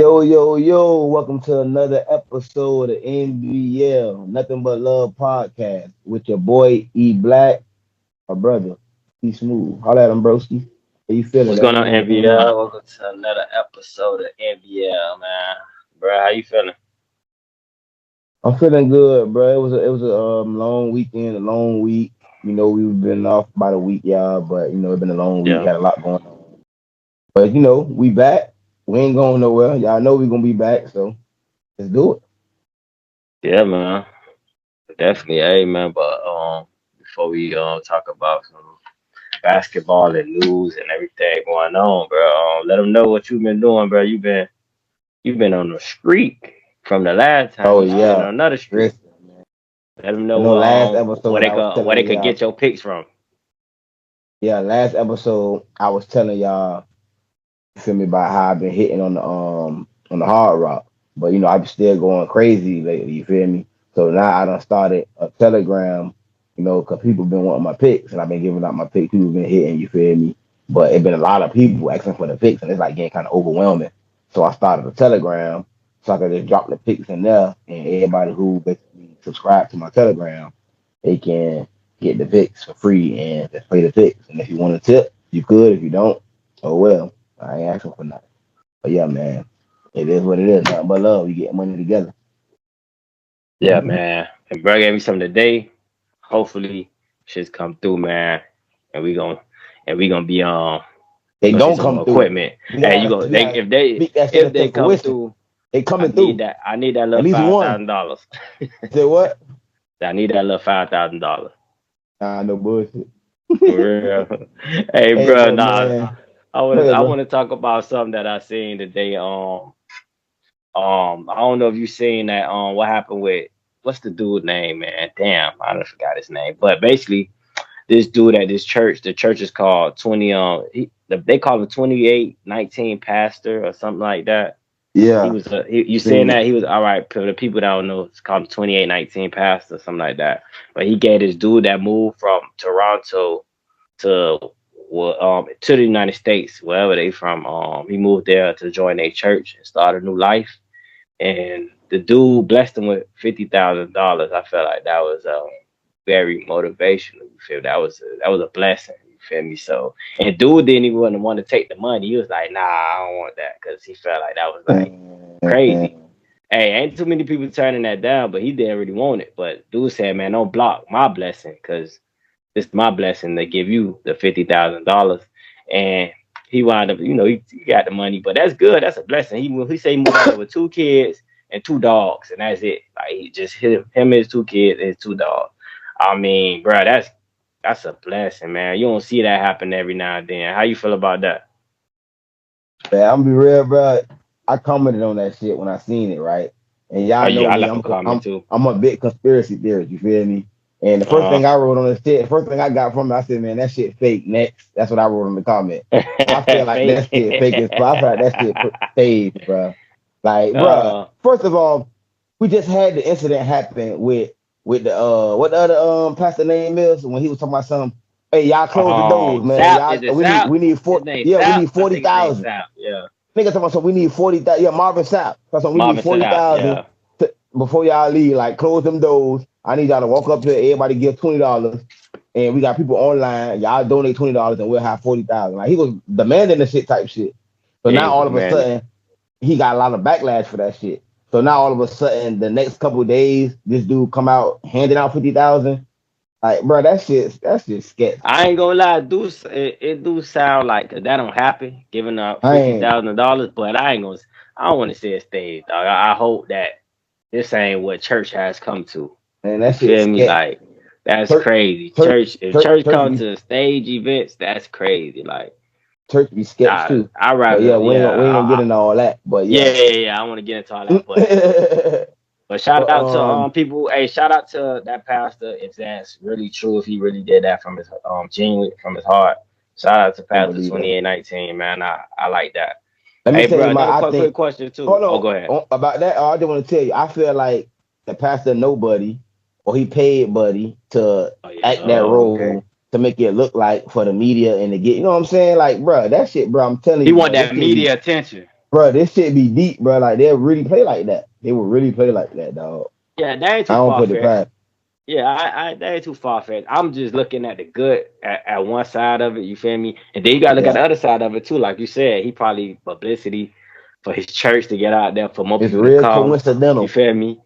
Yo, yo, yo, welcome to another episode of NBL, Nothing But Love Podcast with your boy E Black, my brother, E Smooth. Holla at him, broski. How you feeling? What's That's going what's on, going on. NBL? Welcome to another episode of NBL, man. Bro, how you feeling? I'm feeling good, bro. It was a long weekend, a long week. We've been off about a week, y'all, but it's been a long week, Yeah. had a lot going on. But we back. We ain't going nowhere. Y'all know we gonna be back, so let's do it. Yeah, man. Definitely, hey, man. But before we talk about some basketball and news and everything going on, bro, let them know what you've been doing, bro. You've been on a streak from the last time. Oh You should been yeah. on another streak. Listen, man. Let them I know know last where episode they I was could where they telling could y'all. get your picks from. Yeah, last episode I was telling y'all, you feel me, about how I've been hitting on the hard rock. But I'm still going crazy lately, you feel me? So now I done started a telegram, because people been wanting my picks and I've been giving out my picks, people been hitting, you feel me? But it been a lot of people asking for the picks and it's like getting kind of overwhelming. So I started a telegram so I could just drop the picks in there and everybody who basically subscribed to my telegram, they can get the picks for free and just play the picks. And if you want a tip, you could. If you don't, oh well. I ain't asking for nothing. But yeah, man, it is what it is. Nothing but love. We get money together. Yeah, man. And bro gave me some today. Hopefully, shit's come through, man. And we gon' and we gonna be They gonna see don't some come more through. equipment. We Hey, you gotta, go. we They gotta speak that shit if they into come fruition. through, They I coming need through. that. I need that At little least five one. thousand dollars. Say what? I need that little $5,000. Nah, no bullshit. For real. Hey, Hey, bro. but Nah, man, I go want to. ahead, I bro. want to talk about something that I seen today. I don't know if you seen that. What happened with what's the dude name, man? Damn, I done forgot his name. But basically, this dude at this church. The church is called 20. They call him 2819 pastor or something like that. He Yeah, was you saying seen it. that he was all right. For the people that don't know, it's called 2819 pastor, something like that. But he gave this dude that moved from Toronto to to the United States, wherever they from. He moved there to join a church and start a new life. And the dude blessed him with $50,000. I felt like that was very motivational. You feel that was a blessing. You feel me? So and dude didn't even want to take the money. He was like, "Nah, I don't want that," because he felt like that was like crazy. Man, Hey, ain't too many people turning that down, but he didn't really want it. But dude said, "Man, don't block my blessing, because it's my blessing to give you the $50,000." And he wound up, he got the money, but that's good. That's a blessing. He said he moved out there with two kids and two dogs, and that's it. Like he just him and his two kids and his two dogs. I mean, bro, that's a blessing, man. You don't see that happen every now and then. How you feel about that? man, I'm be real, bro. I commented on that shit when I seen it, right? And Oh, y'all know I me. left a comment too. I'm a big conspiracy theorist. You feel me? And the first Uh thing I wrote on the shit, the first thing I got from it, I said, man, that shit fake. Next, that's what I wrote in the comment. I feel like fake. that shit fake as fuck. I feel like that shit staged, bro. Like, bro. uh, First of all, we just had the incident happen with the what the other pastor name is when he was talking about some. Hey, y'all close the doors, man. Sap, is it Y'all, Sap? we need His four. name Yeah, we Sap. need I forty think his name thousand. Sap. Yeah, Nigga talking about so we need 40,000. Yeah, Marvin Sapp. That's what we need Marvin forty Sap. thousand Yeah. before y'all leave. Like close them doors. I need y'all to walk up here. Everybody give $20, and we got people online. Y'all donate $20, and we'll have 40,000. Like he was demanding the shit type shit. So Yeah, he now was all of a demanding. sudden he got a lot of backlash for that shit. So now all of a sudden the next couple of days this dude come out handing out 50,000. Like bro, that's just sketch. I ain't gonna lie, it do sound like that don't happen, giving up I fifty ain't thousand dollars. But I ain't gonna. I don't want to say it stays, dog. I hope that this ain't what church has come to. man, You that shit feel me? sketch. Like that's Church, crazy. church, Church, if church, church church come be to stage events, that's crazy. Like, church be sketch too. I But yeah, rather, we ain't yeah, gonna get into all that. But yeah. yeah. I want to get into all that, but but shout out to um people. Hey, shout out to that pastor if that's really true. If he really did that from his genuine from his heart. Shout out to I Pastor believe that. 2819, man. I like that. Let me Hey, tell bro, you my another I quick think question too. hold Oh, go ahead. about that. I just want to tell you, I feel like the pastor nobody or he paid Buddy to Oh yeah. act that Oh, okay. role to make it look like for the media and to get, you know what I'm saying? Like, bro, that shit, bro, I'm telling He you, want bro, this that shit be media attention. bro, this shit be deep, bro. Like they'll really play like that. They will really play like that, dog. Yeah, that ain't I too don't far put it fetched. past. Yeah, I that ain't too far fetched. I'm just looking at the good at one side of it. You feel me? And then you gotta look at Yeah, the other side of it too. Like you said, he probably publicity for his church to get out there for more it's people to real come. You coincidental. feel me?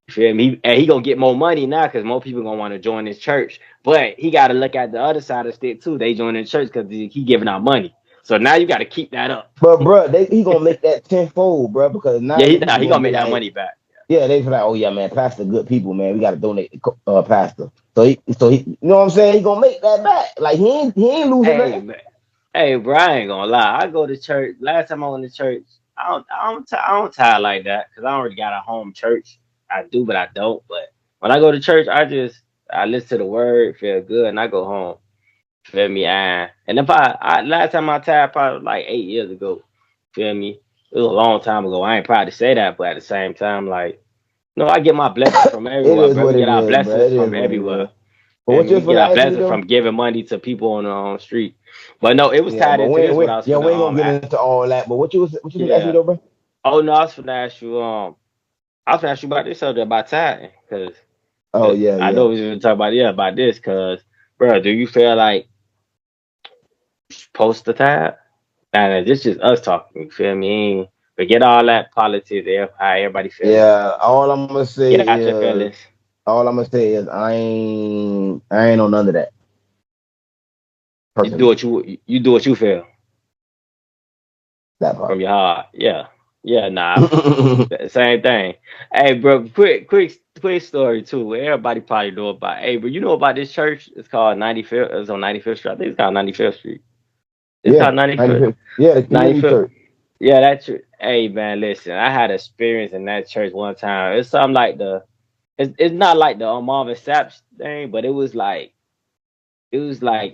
You feel me? And he gonna get more money now because more people gonna want to join his church. But he got to look at the other side of the stick too. They joining the church because he giving out money. So now you got to keep that up. But bro, he gonna make that tenfold, bro, because Yeah, now the nah, people he gonna gonna be make that like, money back. yeah, they be like, oh yeah, man, pastor good people, man. We gotta donate to pastor. So he, you know what I'm saying? He gonna make that back. Like he ain't losing Hey nothing. man, hey bro, I ain't gonna lie. I go to church. Last time I went to church, I don't tie like that because I already got a home church. I do, but I don't. But when I go to church, I listen to the word, feel good, and I go home. Feel me? And if I last time I tied probably like 8 years ago. Feel me? It was a long time ago. I ain't proud to say that, but at the same time, like, no, I get my blessings from It everywhere, is bro. We what get it our is, bro. blessings It is from what it everywhere. is. But Feel what me? you We was get gonna our ask me blessings though? from giving money to people on the street. But no, it was Yeah, tied but into this. What I was we finna ain't gonna get into all that. But what you was asking me yeah. though, bro? Oh no, I was finna ask you I was finna ask you about this subject about tithing, Oh cause yeah, I yeah. know we was gonna talk about about this, cause bro, do you feel like post the tithe? Nah, this just us talking. You feel me? Forget all that politics, how everybody feeling. Yeah. Get out your feelings. All I'm gonna say is I ain't on none of that You do personally. what you do what you feel That from part. your heart. Yeah, yeah. Nah, same thing. Hey, bro, quick story too. Everybody probably know about. Hey, bro, you know about this church? It's called 95th. It's on 95th Street. I think it's called 95th Street. It's Yeah, called 95th. 95th. Yeah, the community 95th. church. Yeah, that church. Hey, man, listen. I had experience in that church one time. It's something like it's not like the Marvin Sapp thing, but it was like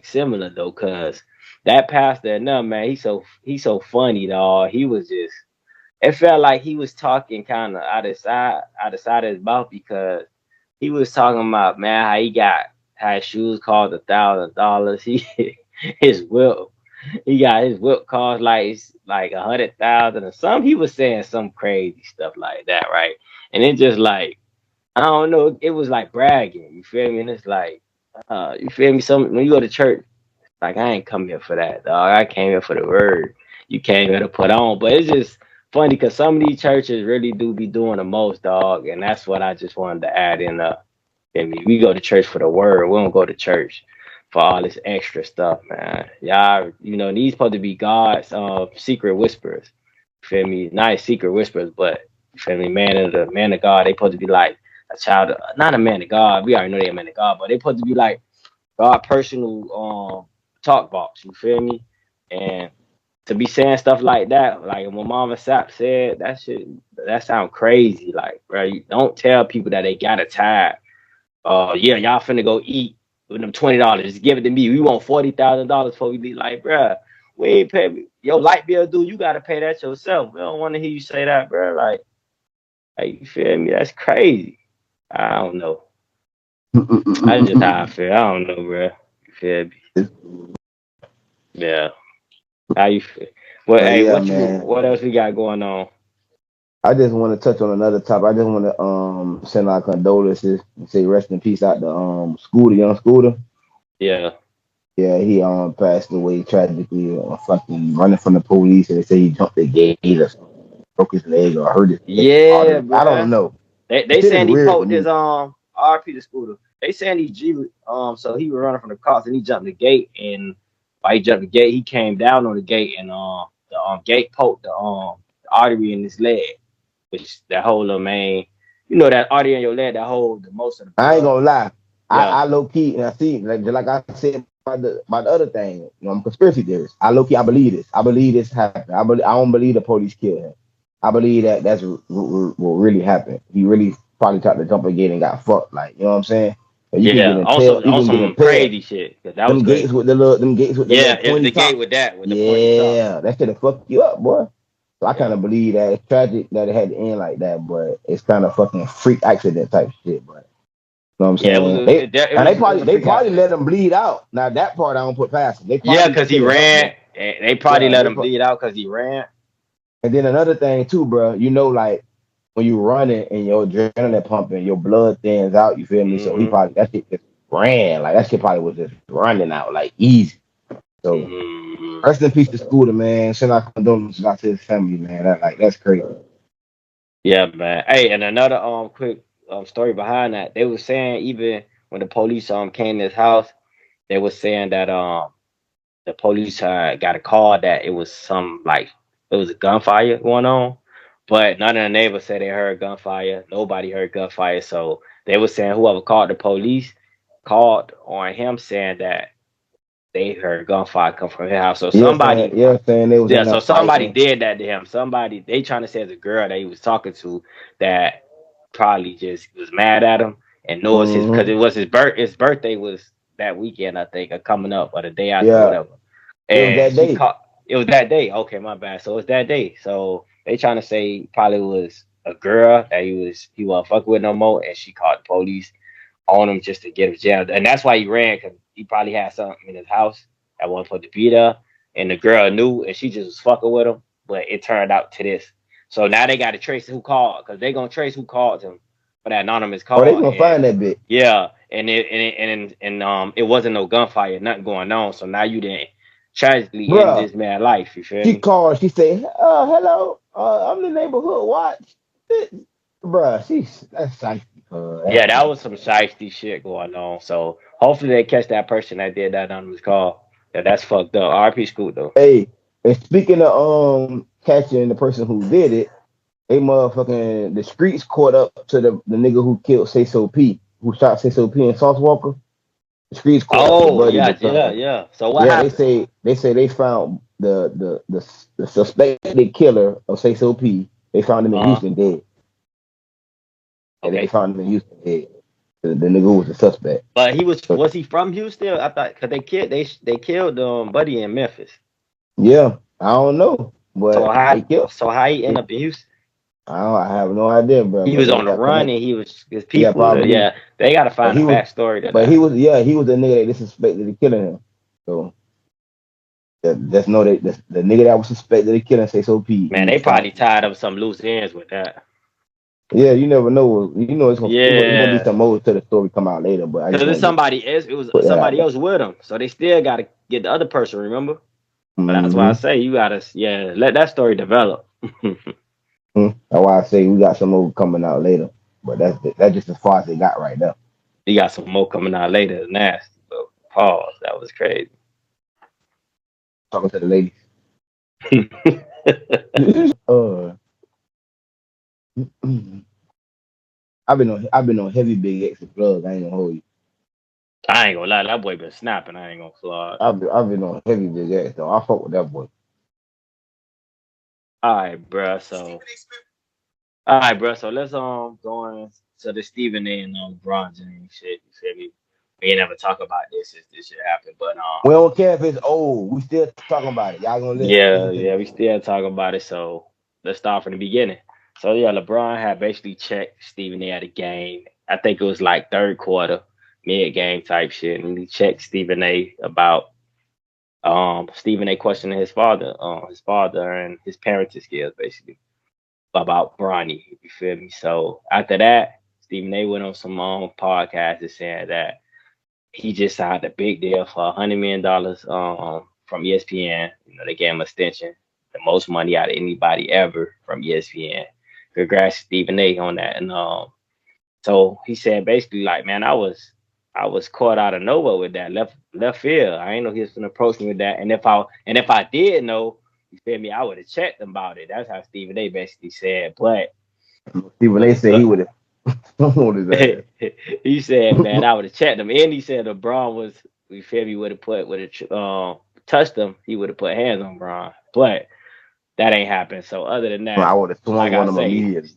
similar though, cause that pastor, no man, he's so funny, dog. He was just it felt like he was talking kind of out of side of his mouth because he was talking about man how he got how his shoes cost $1,000. He his whip he got his whip cost like 100,000 or something. He was saying some crazy stuff like that, right? And it just like I don't know, it was like bragging. You feel me? And it's like you feel me? Some when you go to church, like I ain't come here for that, dog. I came here for the word. You came here to put on, but it's just funny because some of these churches really do be doing the most, dog, and that's what I just wanted to add in. I mean, we go to church for the word. We don't go to church for all this extra stuff, man. Y'all, these supposed to be God's secret whisperers. Feel me? Not secret whispers, but feel me, man of God. They supposed to be like a child, not a man of God. We already know they're a man of God, but they supposed to be like God personal talk box. You feel me? And to be saying stuff like that, like when Mama Sap said that sound crazy. Like, bro, you don't tell people that they got a tithe. Yeah, y'all finna go eat with them $20. Just give it to me. We want $40,000 before we leave. Like, bro, we ain't pay your light bill due. You gotta pay that yourself. We don't want to hear you say that, bro. Like, you feel me? That's crazy. I don't know. That's just how I feel. I don't know, bro. You feel me? Yeah. How you feel? Well, But hey, yeah, man. what else we got going on? I just want to touch on another topic. I just want to send our condolences and say rest in peace out to Scooter, young Scooter. Yeah. Yeah, he passed away tragically, fucking running from the police, and they say he jumped the gate or something, broke his leg or hurt his leg Yeah, artery. I don't bro. know. The They shit is saying he weird to poked his me. RP the scooter. They saying he so he was running from the cops and he jumped the gate and while he jumped the gate he came down on the gate and the gate poked the artery in his leg, which that whole little main that artery in your leg that hold the most of the I ain't blood. gonna lie. Yeah. I low key and I see like I said about the other thing. I'm a conspiracy theorist. I low key I believe this. I believe this happened. I don't believe the police killed him. I believe that's what really happened. He really probably tried to jump a gate and got fucked. Like you know what I'm saying? But Yeah. you On can get some impaired. crazy shit. 'Cause that was crazy. Them gates with the little Yeah, pointy the gate top. with that with the pointy top. Yeah, that should have fucked you up, boy. So I kind Yeah. of believe that it's tragic that it had to end like that, but it's kind of fucking freak accident type shit. But you know what I'm Yeah, saying? They now it was a they freak probably accident. let him bleed out. Now that part I don't put past them. They Yeah, probably because he could have helped him. ran. And they probably Yeah, let him bleed out because he ran. And then another thing too, bro. You know, like when you running and your adrenaline pumping, your blood thins out. You feel me? So he Mm-hmm. probably that shit just ran like that shit probably was just running out like easy. So Mm-hmm. rest in peace to Scooter, man. Send our condolences out to his family, man. That's crazy. Yeah, man. Hey, and another quick story behind that. They were saying even when the police came to his house, they were saying that the police got a call that it was some like it was a gunfire going on, but none of the neighbors said they heard gunfire. Nobody heard gunfire, so they were saying whoever called the police called on him saying that they heard gunfire come from his house. So somebody, Saying they was yeah, in so there somebody fighting. did that to him. Somebody they trying to say it's a girl that he was talking to that probably just was mad at him and knows his because Mm-hmm. it was his birthday was that weekend I think or coming up or the day after Yeah, whatever. it was And that she day. caught it was that day. Okay, my bad. So it's that day. So they trying to say probably was a girl that he wasn't fucking with no more and she called the police on him just to get him jailed. And that's why he ran because he probably had something in his house that wasn't supposed to be there. And the girl knew and she just was fucking with him. But it turned out to this. So now they got to trace who called because they going to trace who called him for that anonymous Oh, they call. gonna And find that bitch. yeah, and it wasn't no gunfire, nothing going on. So now you didn't tragically end Bruh, this man's life. You feel she me? called. She said, hello. I'm the neighborhood watch." Bruh, that's psychic. Yeah, That's that psychic. was some shiesty shit going on. So hopefully they catch that person that did that anonymous call. Yeah, that's fucked up. RP Scoot though. Hey, and speaking of catching the person who did it, they motherfucking the streets caught up to the nigga who killed Say So P, who shot Say So P and Sauce Walker. The streets caught up to Oh Buddy yeah, yeah, because yeah. So what yeah, happened? they say they found the suspected killer of Say So P. They found him in Uh huh. Houston dead. And they Okay, found him in Houston dead. The nigga who was the suspect. but he But was he from Houston? I thought because they killed Buddy in Memphis. yeah, I don't know, but they killed. So how he end They, up in Houston? I have no idea, bro. He But was they on the got run connected. and he was his Yeah, people. probably. Yeah, they got to But find a he was, backstory to but that. he was the nigga that they suspected of killing him. So that's no the nigga that was suspected of killing Say So P. Man, He they was found. probably tied up some loose ends with that. Yeah, you never know. You know it's gonna be Yeah, some more to the story come out later. But I just because it's wanted to somebody else. It was put that out somebody there. else with him, so they still got to get the other person. Remember? So that's why I Mm-hmm. say you gotta, yeah, let that story develop. That's why I say we got some more coming out later. But that's just as far as they got right now. You got some more coming out later. Nasty, but pause. That was crazy. Talking to the ladies. I've been on heavy big X and plugs. I ain't gonna hold you. I ain't gonna lie, that boy been snapping. I ain't gonna fly. I've been on heavy big X though. I fuck with that boy. All right, bro. All right, bro. So let's go on to the Stephen A. and Bron James shit. You feel me? We ain't never talk about this if this shit happened, but We don't care if it's old. We still talking about it. Y'all gonna yeah, listen to yeah, me. we still talking about it. So let's start from the beginning. So yeah, LeBron had basically checked Stephen A. at a game. I think it was like third quarter, mid game type shit, and he checked Stephen A. about Stephen A. questioning his father and his parenting skills basically about Bronny. You feel me? So after that, Stephen A. went on some podcast and saying that he just signed a big deal for $100 million from ESPN. You know, they gave him extension, the most money out of anybody ever from ESPN. Congrats, Stephen A. on that. And so he said basically like, man, I was caught out of nowhere with that left field. I ain't know he was gonna approach me with that. And if I did know, you feel me, I would have checked him about it. That's how Stephen A. basically said. See when they say he But would have on his ass. he said, man, I would have checked him. And he said if Braun was, you feel me, would have touched him, he would have put hands on Braun. But that ain't happened. So other than I that, would have like swung I on him say, immediately.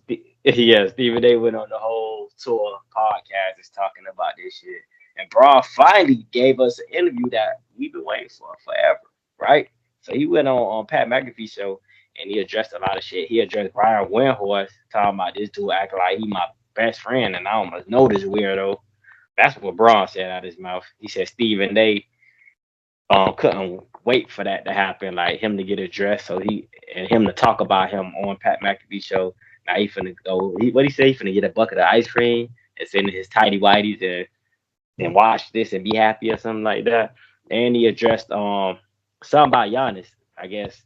yeah, Stephen A went on the whole tour podcast is talking about this shit. And Braun finally gave us an interview that we've been waiting for forever, right? So he went on Pat McAfee show and he addressed a lot of shit. He addressed Brian Windhorst talking about this dude acting like he my best friend and I almost know this weirdo. That's what Braun said out of his mouth. He said Stephen A couldn't wait for that to happen, like him to get addressed, so he and him to talk about him on Pat McAfee show. Now he finna go. What he say? He finna get a bucket of ice cream and send his tidy whities and watch this and be happy or something like that. And he addressed something about Giannis. I guess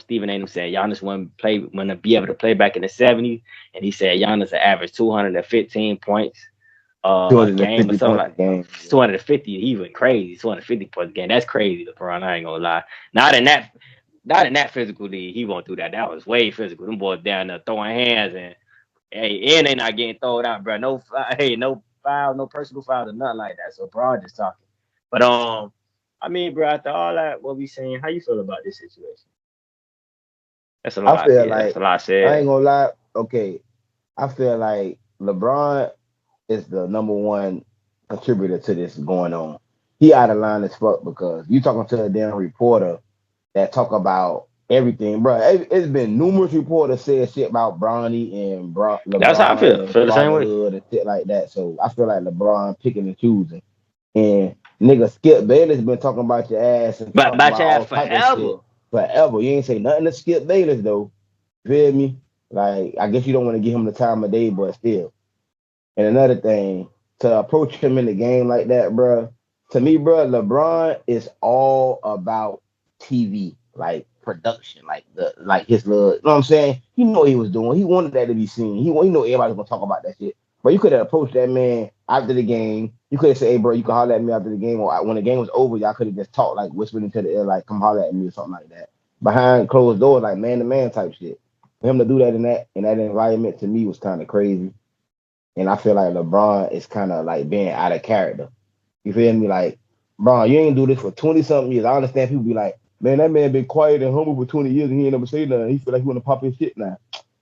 Stephen A. said Giannis wouldn't be able to play back in the '70s, and he said Giannis averaged 215 points a game or 250 something points a like game. 250. He went crazy. 250 points a game. That's crazy, LeBron. I ain't gonna lie. Not in that. Not in that physical league. He won't do that. That was way physical. Them boys down there throwing hands and hey, and they not getting thrown out, bro. No, hey, no foul, no personal foul, or nothing like that. So, bro, just talking. But I mean, bro, after all that, what we saying, how you feel about this situation? That's a I lot. feel Yeah, that's like a lot I ain't said. gonna lie. Okay, I feel like LeBron is the number one contributor to this going on. He out of line as fuck because you talking to a damn reporter that talk about everything, bro. It's been numerous reporters said shit about Bronny and That's how I LeBron feel. and Feel the same way. fatherhood and shit like that. So I feel like LeBron picking and choosing. And nigga Skip Bayless been talking about your ass and But talking about about your all ass type of shit forever. forever. You ain't say nothing to Skip Bayless though. Feel me? Like I guess you don't want to give him the time of day, but still. And another thing, to approach him in the game like that, bro. To me, bro, LeBron is all about TV, like production, like his little. You know what I'm saying? He know what he was doing. He wanted that to be seen. He know everybody's gonna talk about that shit. But you could have approached that man after the game. You could have said, "Hey, bro, you can holler at me after the game," or when the game was over, y'all could have just talked, like whispered into the air, like, "Come holler at me" or something like that. Behind closed doors, like man to man type shit. For him to do that in that environment to me was kind of crazy. And I feel like LeBron is kind of like being out of character. You feel me? Like, Bron, you ain't do this for 20 something years. I understand people be like, man, that man been quiet and humble for 20 years and he ain't never say nothing. He feel like he want to pop his shit now.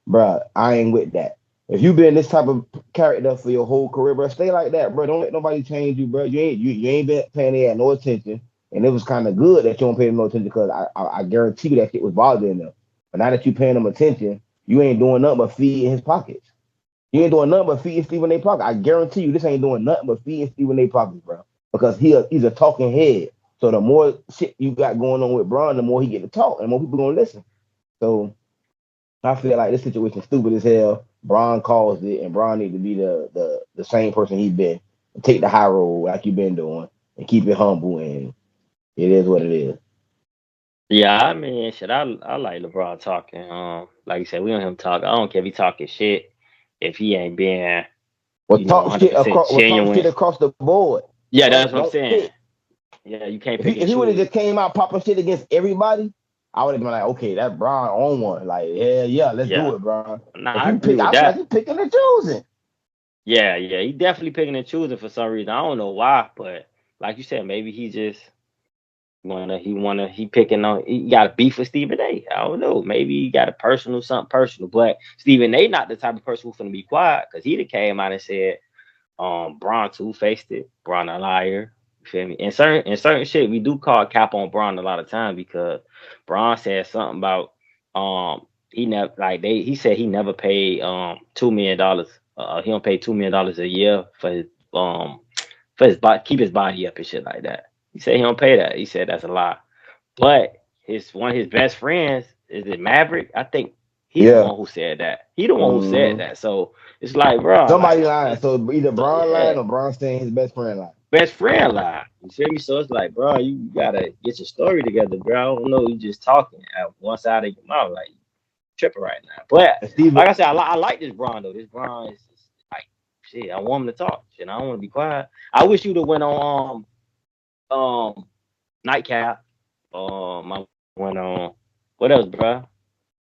Bruh, I ain't with that. If you been this type of character for your whole career, bro, stay like that, bro. Don't let nobody change you, bro. You ain't been paying their no attention. And it was kind of good that you don't pay them no attention because I guarantee you that shit was bothering them. But now that you paying them attention, you ain't doing nothing but feeding his pockets. You ain't doing nothing but feeding Stephen A. Pocket. I guarantee you, this ain't doing nothing but feeding Stephen A. Pockets, bro. Because he's a talking head. So the more shit you got going on with Bron, the more he get to talk, and the more people gonna listen. So I feel like this situation stupid as hell. Bron caused it, and Bron need to be the same person he been. Take the high road like you been doing, and keep it humble. And it is what it is. Yeah, I mean, shit, I like LeBron talking. Like you said, we don't him talk. I don't care if he talking shit, if he ain't being, Talk shit 100% across. Talk shit genuine. across the board. Yeah, that's what I'm Don't saying. pick. Yeah, you can't If he pick and if he would have choose. just came out popping shit against everybody, I would have been like, okay, that's Bron on one. Like, yeah, let's Yeah, do it, Bron. nah, But I agree I with feel like that. you picking and choosing. Yeah, he definitely picking and choosing for some reason. I don't know why, but like you said, maybe he just he picking on he got a beef with Stephen A. I don't know. Maybe he got a personal something personal, but Stephen A. not the type of person who's gonna be quiet because he done came out and said, Bron two faced it, Bron a liar. You feel me? In certain shit, we do call cap on Bron a lot of time because Bron said something about he never like he said he never paid $2 million. He don't pay $2 million a year um for his body keep his body up and shit like that. He said he don't pay that. He said that's a lie. But his one of his best friends is it Maverick. I think he the Yeah. one who said that. He the one who said Mm-hmm. that. So it's like, bro, Somebody like lying. it's So either so Bron yeah, lying or Bron saying his best friend lying. best friend lie. You feel me? So it's like, bro, you gotta get your story together, bro. I don't know, you just talking out one side of your mouth, like tripping right now. But And Steven, like I said, I like this Bron though. This Bron is like shit. I want him to talk. Shit, I don't want to be quiet. I wish you'd have went on nightcap. I went on what else, bro?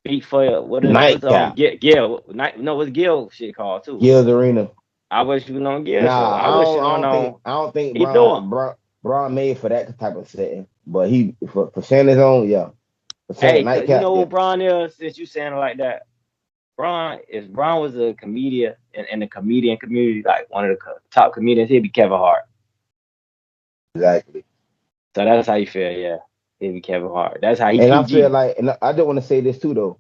Beat for what's nightcap, Gil night no what's Gil shit called too. Gil's Arena. I wish you went on Gil show. Nah, I wish you I went don't think on I don't think he doing. Bron made for that type of setting. But he for saying his own, yeah. For saying Hey, cause you nightcap, know yeah. who Bron is since you saying it like that. Bron, if Bron was a comedian in the comedian community, like one of the top comedians, he'd be Kevin Hart. Exactly. So that's how you feel, yeah. He'd be Kevin Hart. That's how he And I feel PG. like, and I just want to say this too though.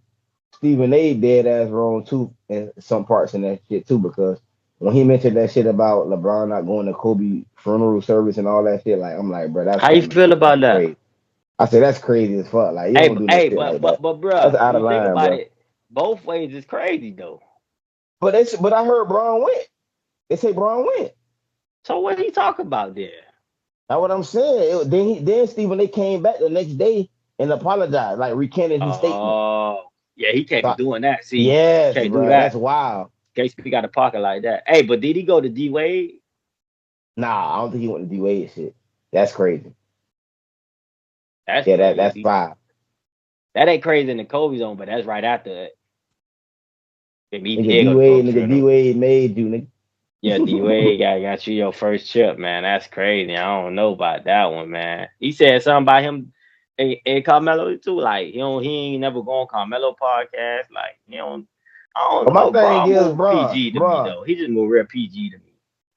Stephen A. dead ass wrong too in some parts in that shit too because when he mentioned that shit about LeBron not going to Kobe funeral service and all that shit, like I'm like, bro, that's How you kind of feel about that's that? crazy. I said that's crazy as fuck. Like you Hey, don't do no hey, shit like that. bruh, That's out you of think line, about bro. it, both ways is crazy though. But I heard Bron went. They say Bron went. So what he talking about there? That's what I'm saying. Then Stephen A came back the next day and apologized, like recanted his statement. Oh, yeah, he can't be So, doing that. See, yes, can't do bro, that's that. wild. Can't speak out of pocket like that. Hey, but did he go to D Wade? Nah, I don't think he went to D Wade shit. That's crazy. That's Yeah, that's crazy. fire. That ain't crazy in the Kobe zone, but that's right after it. If he Nigga did D go to Wade, Kobe nigga D funeral. Wade made you, nigga. Yeah, D Wade got you your first chip, man. That's crazy. I don't know about that one, man. He said something about him and Carmelo too. Like he ain't never go on Carmelo podcast. Like I don't But my know. thing Bron is, move bro, PG to me bro, though. He just move real PG to me.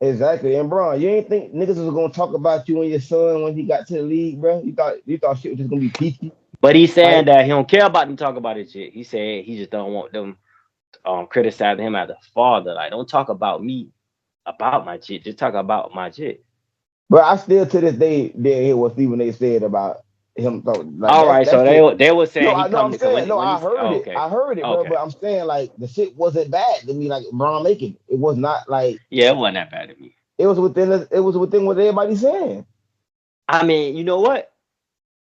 exactly. And bro, you ain't think niggas was gonna talk about you and your son when he got to the league, bro? You thought shit was just gonna be peachy? But he's saying Like, that he don't care about them talk about his shit. He said he just don't want them criticizing him as a father. Like don't talk about me about my shit. Just talk about my shit. but I still to this day didn't hear what Stephen A said about him. Like All right, so that shit. they were No, saying he I know. come I'm to saying no. when I he's heard it. okay. I heard it, bro. Okay. But I'm saying like the shit wasn't bad to me. Like Bron making it. It was not like Yeah, it wasn't that bad to me. it was within. It was within what everybody's saying. I mean, you know what?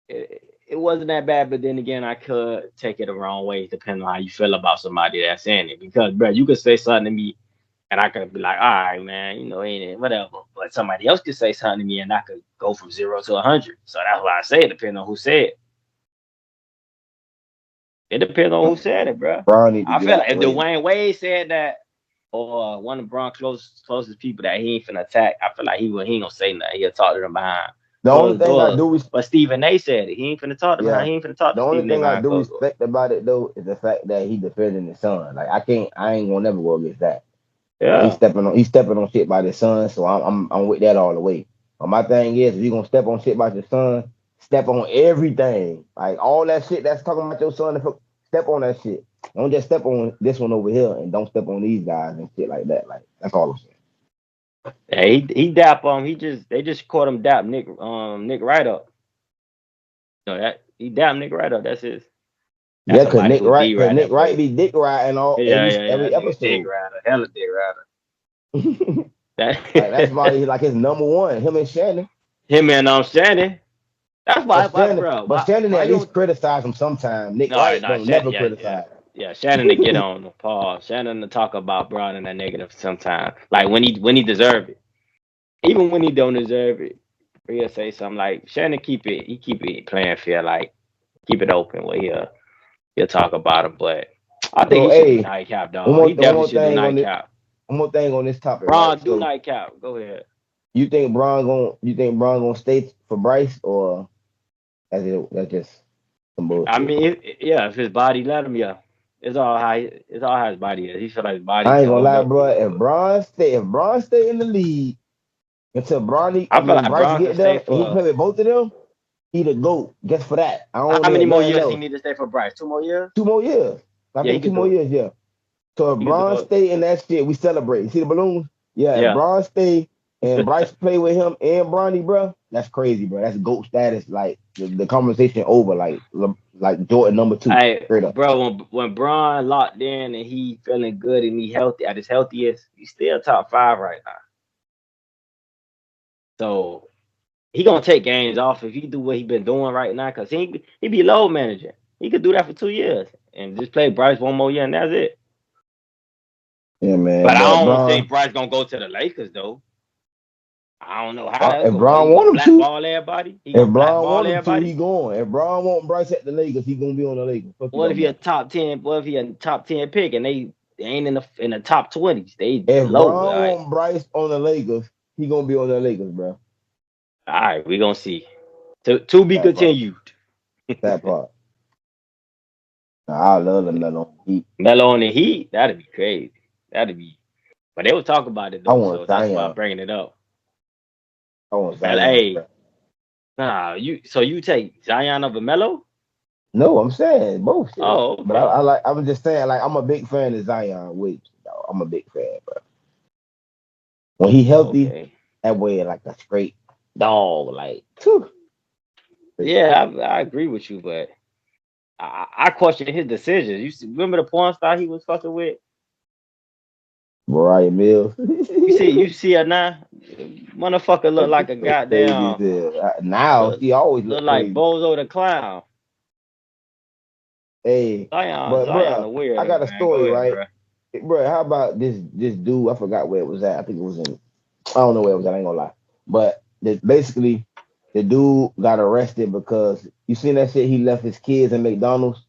It wasn't that bad, but then again, I could take it the wrong way, depending on how you feel about somebody that's saying it. Because, bro, you could say something to me, and I could be like, all right, man, ain't it, whatever. But somebody else could say something to me, and I could go from 0 to 100. So that's why I say it depends on who said it. It depends on who said it, bro. Bron need to I get feel out like the if way. Dwayne Wade said that, or one of Bron's closest people that he ain't finna attack, I feel like he ain't gonna say nothing. He'll talk to them behind The only closed thing I doors. do is But Stephen A said it. He ain't finna talk to behind. yeah. He ain't finna talk The to only Stephen A thing I behind do closed doors. respect about it though is the fact that he defending his son. Like I ain't gonna never go against that. Like Yeah. he's stepping on shit by his son, so I'm with that all the way. But my thing is, if you gonna step on shit by your son, step on everything. Like all that shit that's talking about your son, step on that shit. Don't just step on this one over here, and don't step on these guys and shit like that. Like that's all I'm saying. Yeah, he dap they just caught him dap Nick right up. No, that he dap Nick right up. That's his. That's Yeah, somebody who D Cause right Nick that Wright play. be dick riding all Yeah. every That nigga Dick episode. Rider, hella Dick Rider. That Like that's why he like his number one. Him and Shannon. him and Shannon. That's But why, Shannon, bro. but Shannon Why at you least don't? criticize him sometime. Nick No, Wright no, don't Shannon. never Yeah. criticize. Yeah, Shannon to get on the Paul. Shannon to talk about Bron and that negative sometimes. Like when he deserve it. Even when he don't deserve it, he'll say something like Shannon keep it playing fair, like keep it open where he'll talk about him. But I think So he should do hey, nightcap, dog. He one definitely more should do thing on this nightcap. one more thing on this topic, right? Bron, do So nightcap. Go ahead. you think Braun gonna stay for Bryce or that's just some I bullshit? mean, yeah, if his body let him, yeah. It's all how his body is. He feel like his body I ain't can gonna hold lie, up. He bro. gonna do it. If Braun stay in the league until I feel like Bryce Bron can get stay there and he for play with both of them, he the GOAT just for that. I don't how want to many hear more nothing years he else. need to stay for Bryce? 2 more years? 2 more years. I Yeah, he think two could more do it. years, yeah. So if He could Braun do it. stay in that shit, we celebrate. You see the balloons? Yeah, if Yeah. Braun stay and Bryce play with him and Bronny, bro, that's crazy, bro. That's GOAT status. Like the conversation over, like Jordan number two, Hey, straight up. bro, when Bron locked in and he feeling good and he healthy at his healthiest, he's still top five right now. So he gonna take games off if he do what he been doing right now, cause he be load managing. He could do that for 2 years and just play Bryce one more year and that's it. Yeah, But man. But I don't Braun, think Bryce gonna go to the Lakers though. I don't know how that's if gonna work. Braun He gonna want him to, blackball everybody. He if gonna Braun blackball want him to, everybody. he going. If Braun want Bryce at the Lakers, he gonna be on the Lakers. Fuck you What if talking he a about? top 10? What if he a top 10 pick and they ain't in the top 20s? They If low. Braun Like, want Bryce on the Lakers, he gonna be on the Lakers, bro. all right, we gonna see. To be That part. continued. That part. Nah, I love the Melo Heat. Melo on the Heat, that'd be crazy. That'd be. But they was talking about it I though, want so that's why I'm Zion. bringing it up. I want Zion, L.A. bro. Nah, you take Zion over Melo? No, I'm saying bullshit. Oh, But okay. I was just saying, like, I'm a big fan of Zion Williams. I'm a big fan, bro. When he healthy, Okay. that way like a straight dog, like, phew. Yeah, I agree with you, but I question his decisions. Remember the porn star he was fucking with? Mariah Mills. You see her now? Motherfucker look like a That's crazy as goddamn hell. Now look, she always look look like crazy. Bozo the clown. Hey, but Zion a bruh, I got weirdo, a man. Go story, ahead, right? bro. Bruh, how about this dude? I forgot where it was at. I think it was in. I don't know where it was at. I ain't gonna lie. But basically, the dude got arrested because you seen that shit. He left his kids in McDonald's.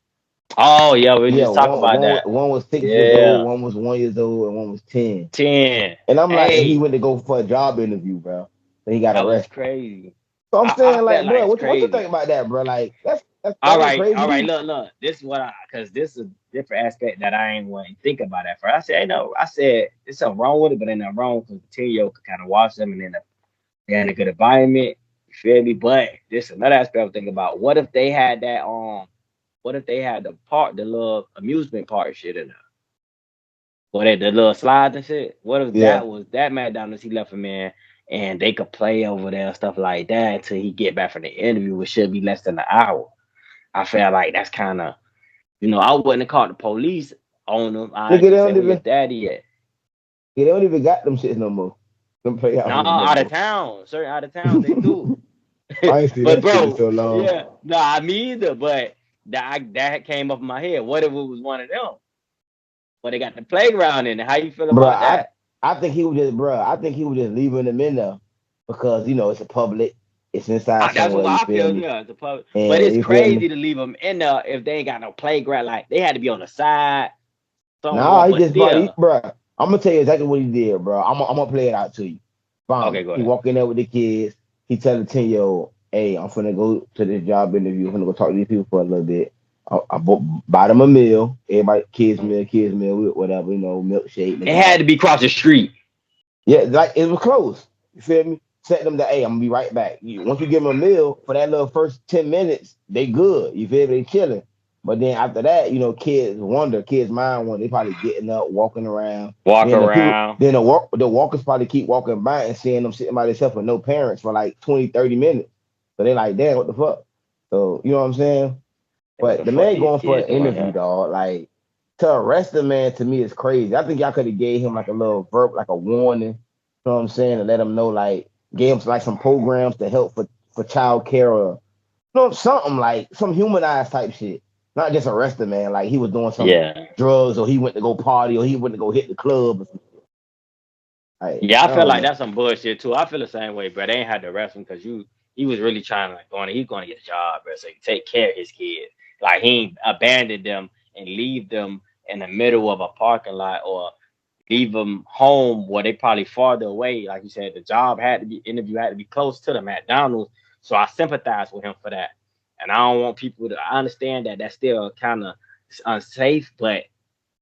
Oh yeah, we Yeah, just talk about that. one was 6 years old, Yeah, one was 1 years old, and one was 10. 10. And I'm like, and he Hey, went to go for a job interview, bro. Then he got that was arrested. crazy. So I'm I saying, felt like, like bro, it's what you crazy. think about that, bro? Like, that ain't All crazy right. too. Look. This is what because this is a different aspect that I ain't want to think about at first. I said, no, I said there's something wrong with it, but ain't nothing wrong because the 10-year-old could kind of watch them and then they're in a good environment. You feel me? But this is another aspect I'm thinking about. What if they had that what if they had the little amusement park shit in there? What the little slides and shit? What if Yeah. that was that McDonald's he left him in and they could play over there and stuff like that until he get back from the interview, which should be less than an hour. I felt like that's kind of, I wouldn't have called the police on him. I Nigga, they just say don't where your even, daddy at. yeah, they don't even got them shits no more. Them Nah, playhouses no out of more. town, certain out of towns they do. I ain't seen But that shit in bro, so long. yeah, nah, me either. But that came up in my head. What if it was one of them? But they got the playground in it. How you feel Bro, about that? I think he was just, bro, I think he was just leaving them in there because, it's a public, it's inside That's what somewhere, you I feel feel. me? Yeah, it's a public. But And it's you feel me? crazy to leave them in there if they ain't got no playground. Like they had to be on the side Nah, somewhere. he But just brought, still, bro, I'm gonna tell you exactly what he did, bro. I'm gonna play it out to you. okay, Bam. go He ahead. walk in there with the kids. He tell the 10-year-old, hey, I'm finna go to this job interview. I'm finna go talk to these people for a little bit. Buy them a meal. Everybody, kids meal, whatever, milkshake. They It can had have. to be across the street. Yeah, like it was close. You feel me? Set them to, hey, I'm gonna be right back. Once you give them a meal for that little first 10 minutes, they good. You feel me? They chilling. But then after that, kids mind wander. They probably getting up, walking around. Walk Then the people, around. then the walkers probably keep walking by and seeing them sitting by themselves with no parents for like 20, 30 minutes. So they like, damn, what the fuck? So you know what I'm saying? Hey, what But the the fuck man these going for kids an doing interview, here? dog. Like to arrest the man to me is crazy. I think y'all could have gave him like a little like a warning. You know what I'm saying? And let him know, like, gave him like some programs to help for child care or something like some humanized type shit. Not just arrest the man like he was doing some Yeah. drugs or he went to go party or he went to go hit the club or something. Like, Yeah, I I feel don't like know. that's some bullshit too. I feel the same way, bro. They ain't had to arrest him because he was really trying to he's going to get a job, bro. So he take care of his kids. Like he ain't abandoned them and leave them in the middle of a parking lot or leave them home where they probably farther away. Like you said, the job had to be interview had to be close to the McDonald's. So I sympathize with him for that. And I don't want people to I understand that that's still kind of unsafe, but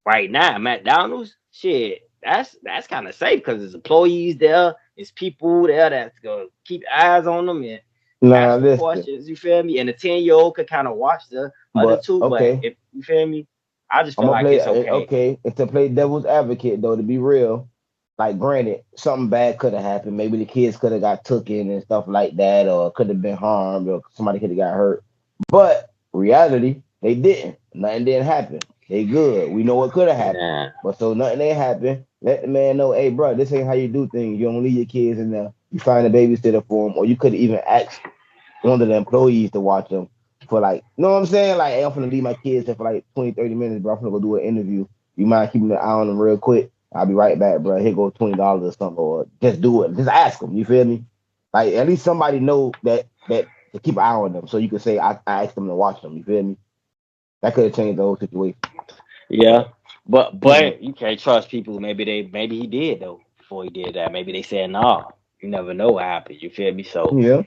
right now, McDonald's, shit, that's kind of safe because there's employees there, there's people there that's gonna keep eyes on them and Nah, ask them listen. questions. You feel me? And the 10-year-old could kind of watch the other But two, but okay. if you feel me, I just I'm feel gonna like play it's okay. okay. And to play devil's advocate though, to be real, like granted, something bad could have happened. Maybe the kids could have got took in and stuff like that, or could have been harmed, or somebody could have got hurt. But reality, they didn't. Nothing didn't happen. They good. We know what could have happened. Yeah, But so nothing ain't happened. Let the man know, hey, bro, this ain't how you do things. You don't leave your kids in there. You find a babysitter for them, or you could even ask one of the employees to watch them for like, you know what I'm saying? Like, hey, I'm gonna leave my kids there for like 20, 30 minutes, bro. I'm gonna go do an interview. You mind keeping an eye on them real quick? I'll be right back, bro. Here go $20 or something, or just do it. Just ask them. You feel me? Like at least somebody know that to keep an eye on them, so you can say I asked them to watch them. You feel me? That could have changed the whole situation. yeah, but Mhm. you can't trust people. Maybe he did though before he did that. Maybe they said no. You never know what happened. You feel me? So Yeah.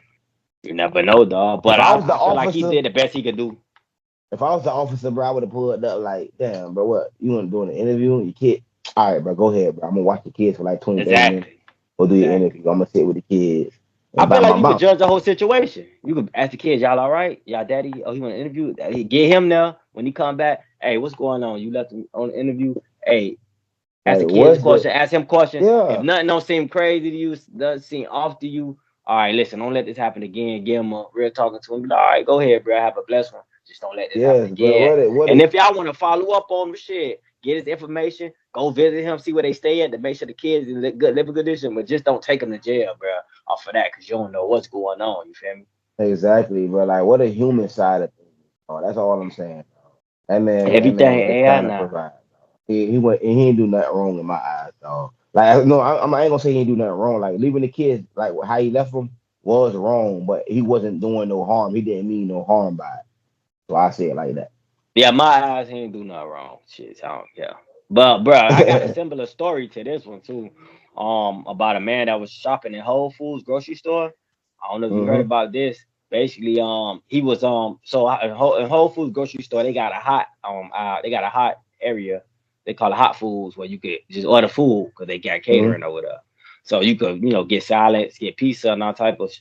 you never know, dog. If But I was the I feel like he officer, did the best he could do. if I was the officer, bro, I would have pulled up like, damn, bro, what you want to do an interview? You kid? All right, bro, go ahead, bro. I'm gonna watch the kids for like 20, 30 minutes. Exactly. Go do your Exactly. interview. I'm gonna sit with the kids I and feel bam, like bam, you could bam. judge the whole situation. You could ask the kids, y'all all right? Y'all daddy, oh, he want to interview? Get him there. When he come back, hey, what's going on? You left him on the interview. Hey, ask Like, the kids a what's the question, ask him question. If yeah? nothing don't seem crazy to you, doesn't seem off to you, all right, listen, don't let this happen again. Give him a real talking to him. Be like, all right, go ahead, bro. Have a blessed one. Just don't let this happen Yes, bro. again. What And it if y'all want to follow up on the shit, get his information, go visit him, see where they stay at to make sure the kids in living condition, but just don't take them to jail, bro, off of that, because you don't know what's going on. You feel me? exactly, bro. Like what a human side of things. Oh, that's all I'm saying. That man Everything was just AI trying to now. provide. He went and he ain't do nothing wrong in my eyes, dog. Like no, I ain't gonna say he ain't do nothing wrong. Like leaving the kids, like how he left them was wrong, but he wasn't doing no harm. He didn't mean no harm by it. So I say it like Yeah, my eyes, he ain't do nothing wrong. Shit, I don't care. But bro, I got a that. similar story to this one too. About a man that was shopping in Whole Foods grocery store. I don't know if you heard hmm about this. Basically, he was so in Whole Foods grocery store, they got a hot area. They call it hot foods where you could just order food because they got hmm catering over there. So you could, get salads, get pizza and all type of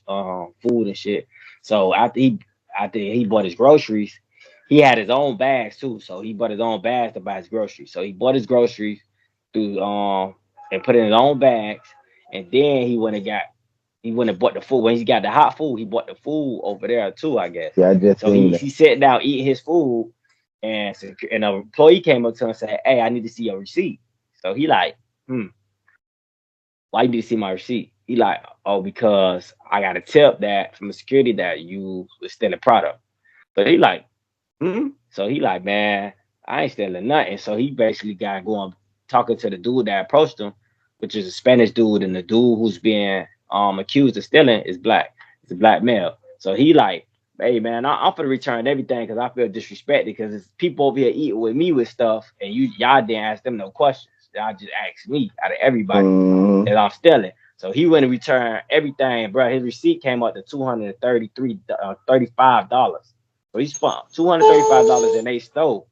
food and shit. So after he bought his groceries, he had his own bags too. So he bought his own bags to buy his groceries. So he bought his groceries through and put in his own bags, and then he went and bought the food. When he got the hot food, he bought the food over there too, I guess. Yeah, I just So seen he that. sat down eating his food, and an employee came up to him and said, "Hey, I need to see your receipt." So he like, why you need to see my receipt? He like, oh, because I got a tip that from the security that you was stealing product. So he like, So he like, man, I ain't stealing nothing. So he basically got going talking to the dude that approached him, which is a Spanish dude, and the dude who's being accused of stealing is black. It's a black male. So he like, hey man, I'm gonna return everything because I feel disrespected because it's people over here eating with me with stuff, and y'all didn't ask them no questions. Y'all just asked me out of everybody hmm that I'm stealing. So he went and returned everything, bro. His receipt came up to $235. So he spent $235 and they stole.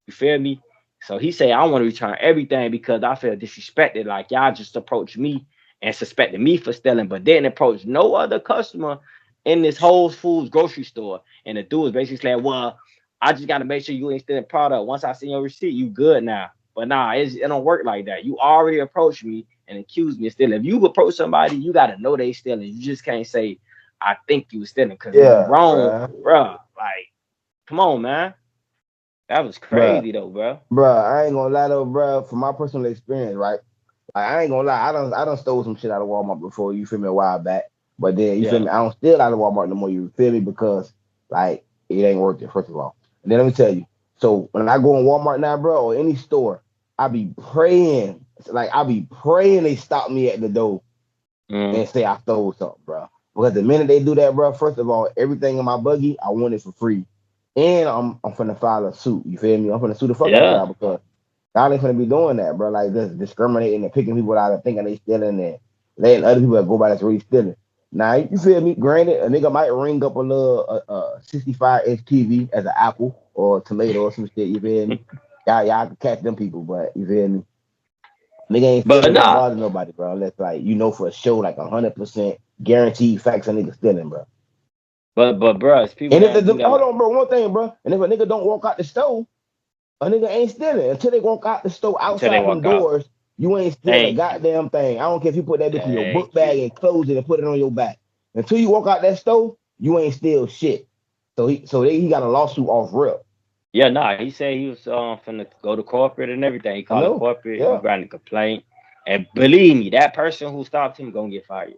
You feel me? So he said, I want to return everything because I feel disrespected. Like y'all just approached me and suspected me for stealing, but didn't approach no other customer in this Whole Foods grocery store. And the dude was basically like, well, I just got to make sure you ain't stealing product. Once I see your receipt, you good now. But nah, it don't work like that. You already approached me and accused me of stealing. If you approach somebody, you got to know they stealing. You just can't say, I think you was stealing. Because if you Yeah, wrong, bruh. bruh, like, come on, man. That was Bruh. crazy, though, bro. Bruh, I ain't gonna lie though, bruh. From my personal experience, right? Like, I ain't gonna lie, I done stole some shit out of Walmart before, you feel me, a while back. But then you feel Yeah. me, I don't steal out of Walmart no more, you feel me, because like it ain't worth it, first of all. And then let me tell you, so when I go in Walmart now, bro, or any store, I be praying, like I be praying they stop me at the door Mm. and say I stole something, bro. Because the minute they do that, bro, first of all, everything in my buggy, I want it for free. And I'm finna file a suit. You feel me? I'm finna sue the fuck out Yeah. y'all because y'all ain't finna be doing that, bro. Like just discriminating and picking people out and thinking they stealing and letting other people that go by that's really stealing. Now you feel me? Granted, a nigga might ring up a little 65-inch TV as an apple or a tomato or some shit. You feel me? Y'all can catch them people, but you feel me? Nigga ain't But stealing, don't nah. bother nobody, bro. Unless like you know for a show like 100% guaranteed facts a nigga stealing, bro. But bro, it's people And if that the, do that hold like on, bro, one thing, bro. And if a nigga don't walk out the store, a nigga ain't stealing until they walk out the store until they outside them walk out. doors. You ain't stealing a Thank you. goddamn thing. I don't care if you put that bitch in your book Thank bag you. and close it and put it on your back. Until you walk out that store, you ain't steal shit. He got a lawsuit off rip. Yeah, nah. He said he was finna go to corporate and everything. He I called it know. corporate. He Yeah. ran a complaint. And believe me, that person who stopped him gonna get fired.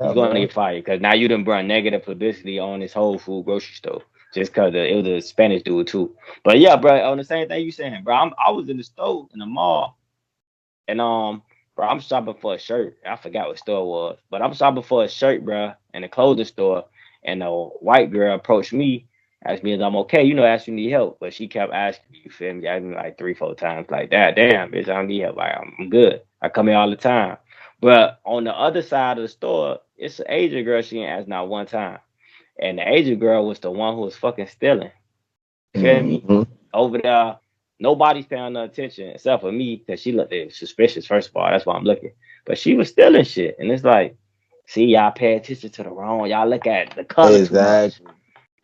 Yeah, He's gonna get bro. fired because now you done brought negative publicity on this Whole Food grocery store just because it was a Spanish dude too. But yeah, bro, on the same thing you saying, bro. I was in the store in the mall and bro, I'm shopping for a shirt. I forgot what store it was, but I'm shopping for a shirt, bro, in a clothing store. And a white girl approached me, asked me if I'm okay. Asked me need help, but she kept asking me. You feel me? Asked me like 3, 4 times, like that. Damn, bitch, I don't need help. Like I'm good. I come here all the time. But on the other side of the store, it's an Asian girl. She ain't asked not one time. And the Asian girl was the one who was fucking stealing. Feel me? Mm-hmm. Over there, nobody's paying no attention except for me because she looked suspicious. First of all, that's why I'm looking. But she was stealing shit, and it's like, see, y'all pay attention to the wrong. Y'all look at the color too much. Exactly.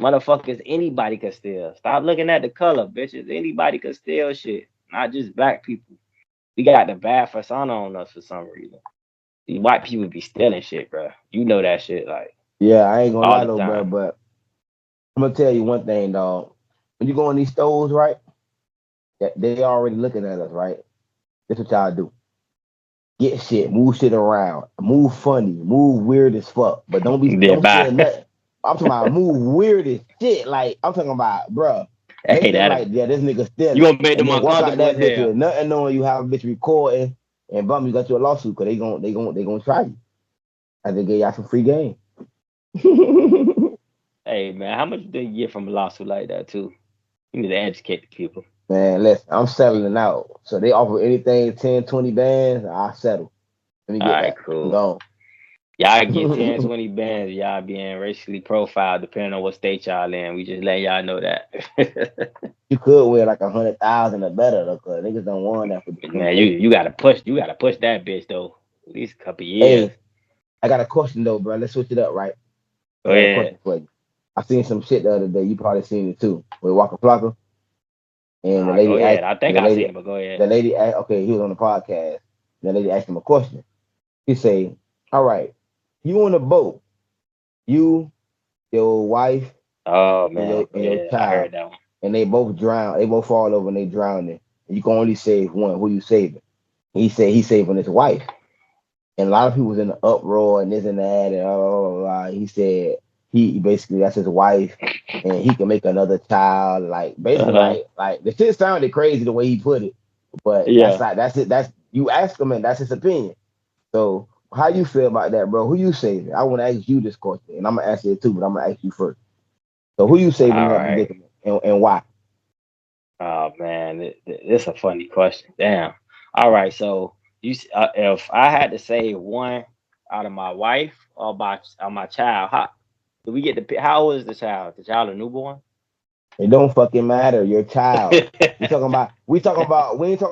Motherfuckers, anybody can steal. Stop looking at the color, bitches. Anybody can steal shit, not just black people. We got the bad persona on us for some reason. These white people be stealing shit, bro. You know that shit like Yeah, I ain't gonna all lie the though, bro. time. But I'm gonna tell you one thing, dog. When you go in these stores, right? They already looking at us, right? This what y'all do. Get shit, move shit around, move funny, move weird as fuck, but Yeah, don't bye. steal nothing. I'm talking about move weird as shit. Like I'm talking about, bruh, Hey, make it that like yeah, this nigga you stealing, gonna make and them then walk out uncomfortable as that bitch hell. with nothing knowing you have a bitch recording, and bum you got your lawsuit because they gonna try you. I think they got some free game. Hey man, how much do you get from a lawsuit like that too? You need to educate the people. Man, listen, I'm settling out. So they offer anything 10, 20 bands, I settle. Let me All get right, that. I'm cool. gone. Y'all get 10, 20 bands. Y'all being racially profiled depending on what state y'all in. We just let y'all know that. You could wear like 100,000 or better though, cause niggas don't want that for Man, you discrimination. you gotta push. You gotta push that bitch though. At least a couple years. Hey, I got a question though, bro. Let's switch it up, right? I Go got a ahead. question for you. I seen some shit the other day. You probably seen it too. With Waka Flocka, and Nah, go ahead. I think the I seen lady, it, but go ahead. the lady asked, okay, he was on the podcast. The lady asked him a question. He say, "All right, you on a boat, you, your wife, Oh and man, go your ahead. I child, heard that one. and they both drown. They both fall over and they drowning. And you can only save one. Who you saving?" He said he's saving his wife. And a lot of people was in the uproar and this and that and blah, blah, blah, blah. He said he basically that's his wife and he can make another child. Like basically Uh-huh. like the shit sounded crazy the way he put it, but Yeah. that's it. That's you ask him and that's his opinion. So how you feel about that, bro? Who you saving? I want to ask you this question, and I'm gonna answer it too, but I'm gonna ask you first. So who you saving in All that right. predicament and why? Oh man, this a funny question. Damn. All right. So if I had to save one out of my wife or my child, how do we get the how old is the child? The child a newborn? It don't fucking matter. Your child. We ain't talking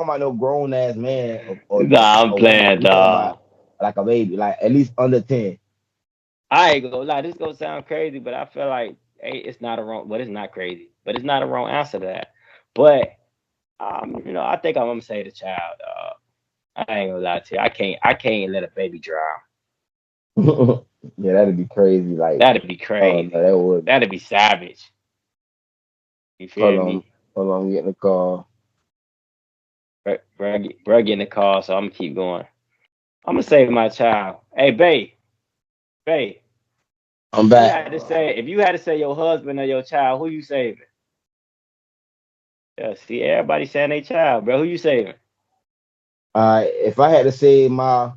about no grown ass man or Nah, I'm a woman. playing, We talking dog. about like a baby, like at least under 10. I ain't gonna lie, this gonna sound crazy, but I feel like hey, it's not a wrong. But it's not crazy, but it's not a wrong answer to that. But I think I'm gonna say the child. I ain't gonna lie to you. I can't let a baby drown. Yeah, that'd be crazy. Like, That'd be oh no, crazy. that would. That'd be savage. You Hold feel on, me? hold on, I'm getting a call. Bro, get in the car, so I'm gonna keep going. I'm gonna save my child. Hey, babe. I'm back. If you had to say your husband or your child, who you saving? Yeah, see, everybody saying they child, bro. Who you saving? If I had to save my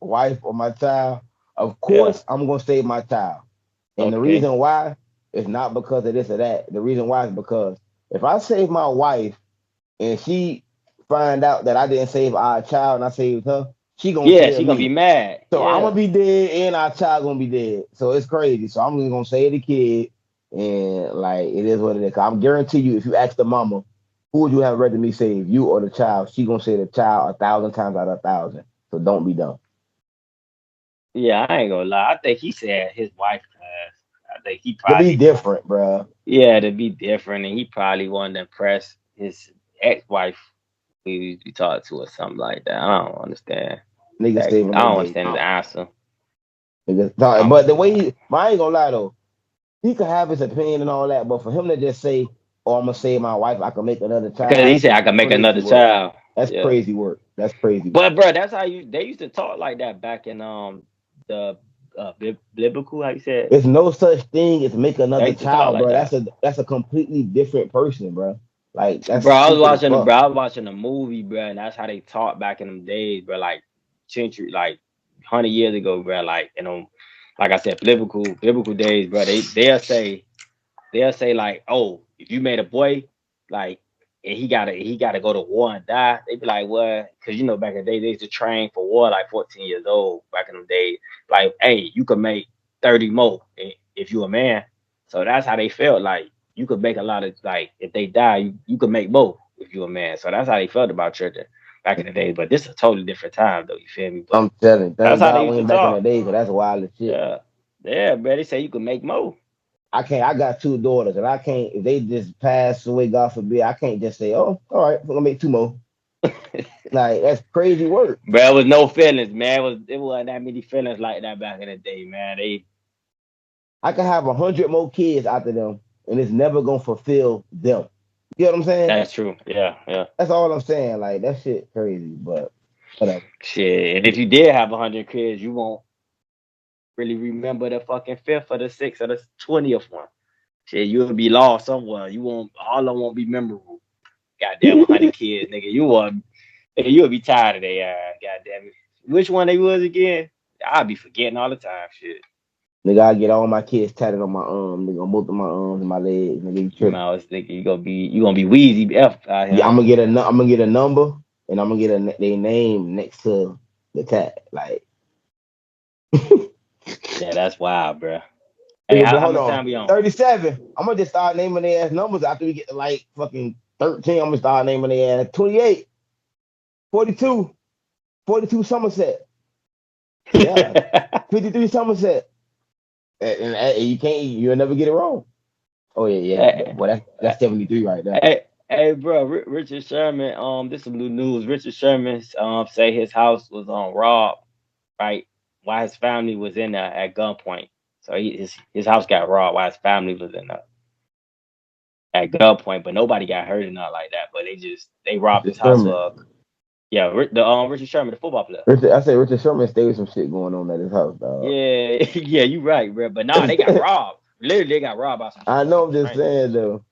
wife or my child, of Yeah. course I'm gonna save my child. And the Okay. reason why is not because of this or that. The reason why is because if I save my wife and she find out that I didn't save our child and I saved her, she gonna Yeah, tell she gonna be me. mad. So I'm gonna Yeah. be dead and our child gonna be dead. So it's crazy. So I'm just gonna save the kid and like it is what it is. 'Cause I'm guarantee you, if you ask the mama, who would you have rather me save, you or the child? She gonna say the child 1,000 times out of 1,000. So don't be dumb. Yeah, I ain't gonna lie. I think he said his wife passed. I think he To be probably different, bruh. yeah to be different, and he probably wanted to impress his ex-wife who he talked to or something like that. I don't understand. Niggas I saving their don't baby. understand his answer. Niggas, I but don't the way I ain't gonna lie though, he could have his opinion and all that, but for him to just say, "Oh, I'm gonna save my wife, I can make another because child," he said I that's could make crazy another work. child. That's Yeah, crazy work. That's crazy work. but bro, that's how they used to talk like that back in the biblical. How you said There's no such thing as make they another used to talk child, like bro. that. That's a completely different person, bro. Like that's Bro, stupid as fuck. I was watching a movie, bro, and that's how they talked back in them days, bro. Like century, like 100 years ago, bro. Like like I said, biblical days, bro. They'll say like, oh, if you made a boy, like, and he gotta go to war and die. They be like, what? Because back in the day, they used to train for war like 14 years old. Back in them days, like, hey, you could make 30 more if you a man. So that's how they felt. Like you could make a lot of like if they die, you could make more if you a man. So that's how they felt about children back in the day. But this is a totally different time, though. You feel me? But I'm telling you, that's thank how they God we used to ain't back in the talk. day, cause that's wild as shit. Yeah, yeah, bro. They say you could make more. I can't. I got two daughters, and I can't. If they just pass away, God forbid, I can't just say, "Oh, all right, we're gonna make two more." Like that's crazy work. But it was no feelings, man. It wasn't that many feelings like that back in the day, man. They I could have 100 more kids after them, and it's never gonna fulfill them. You know what I'm saying? That's true. Yeah, yeah. That's all I'm saying. Like that shit crazy, but whatever. Shit. And if you did have 100 kids, you won't really remember the fucking fifth or the sixth or the 20th one. Shit, you'll be lost somewhere. You won't. All of them won't be memorable. Goddamn, 100 kids, nigga. Nigga, you'll be tired of that. Goddamn it. Which one they was again? I'll be forgetting all the time. Shit. Nigga, I get all my kids tatted on my arm, nigga, on both of my arms and my legs, nigga, you You tripping. know, I was thinking you gonna be Wheezy F out here. Yeah, Huh? I'm gonna get a number, and I'm gonna get their name next to the tat. Like, Yeah, that's wild, bro. Hey, nigga, but how hold much on, time we on? 37. I'm gonna just start naming their ass numbers after we get to like fucking 13. I'm gonna start naming their ass 28, 42, 42 Somerset. Yeah, 53 Somerset. And you'll never get it wrong. Oh yeah. hey, Boy, that's 73 right there. hey, bro, Richard Sherman. This some new news. Richard Sherman say his house was on robbed, right? While his family was in there at gunpoint. So his house got robbed while his family was in there at gunpoint, but nobody got hurt or not like that. But they robbed Richard his house. Sherman. Yeah, Richard Sherman, the football player. I said Richard Sherman stayed with some shit going on at his house, dog. Yeah, yeah, you right, bro. But nah, they got robbed. Literally, they got robbed by some I by know. some I'm just strangers, saying though.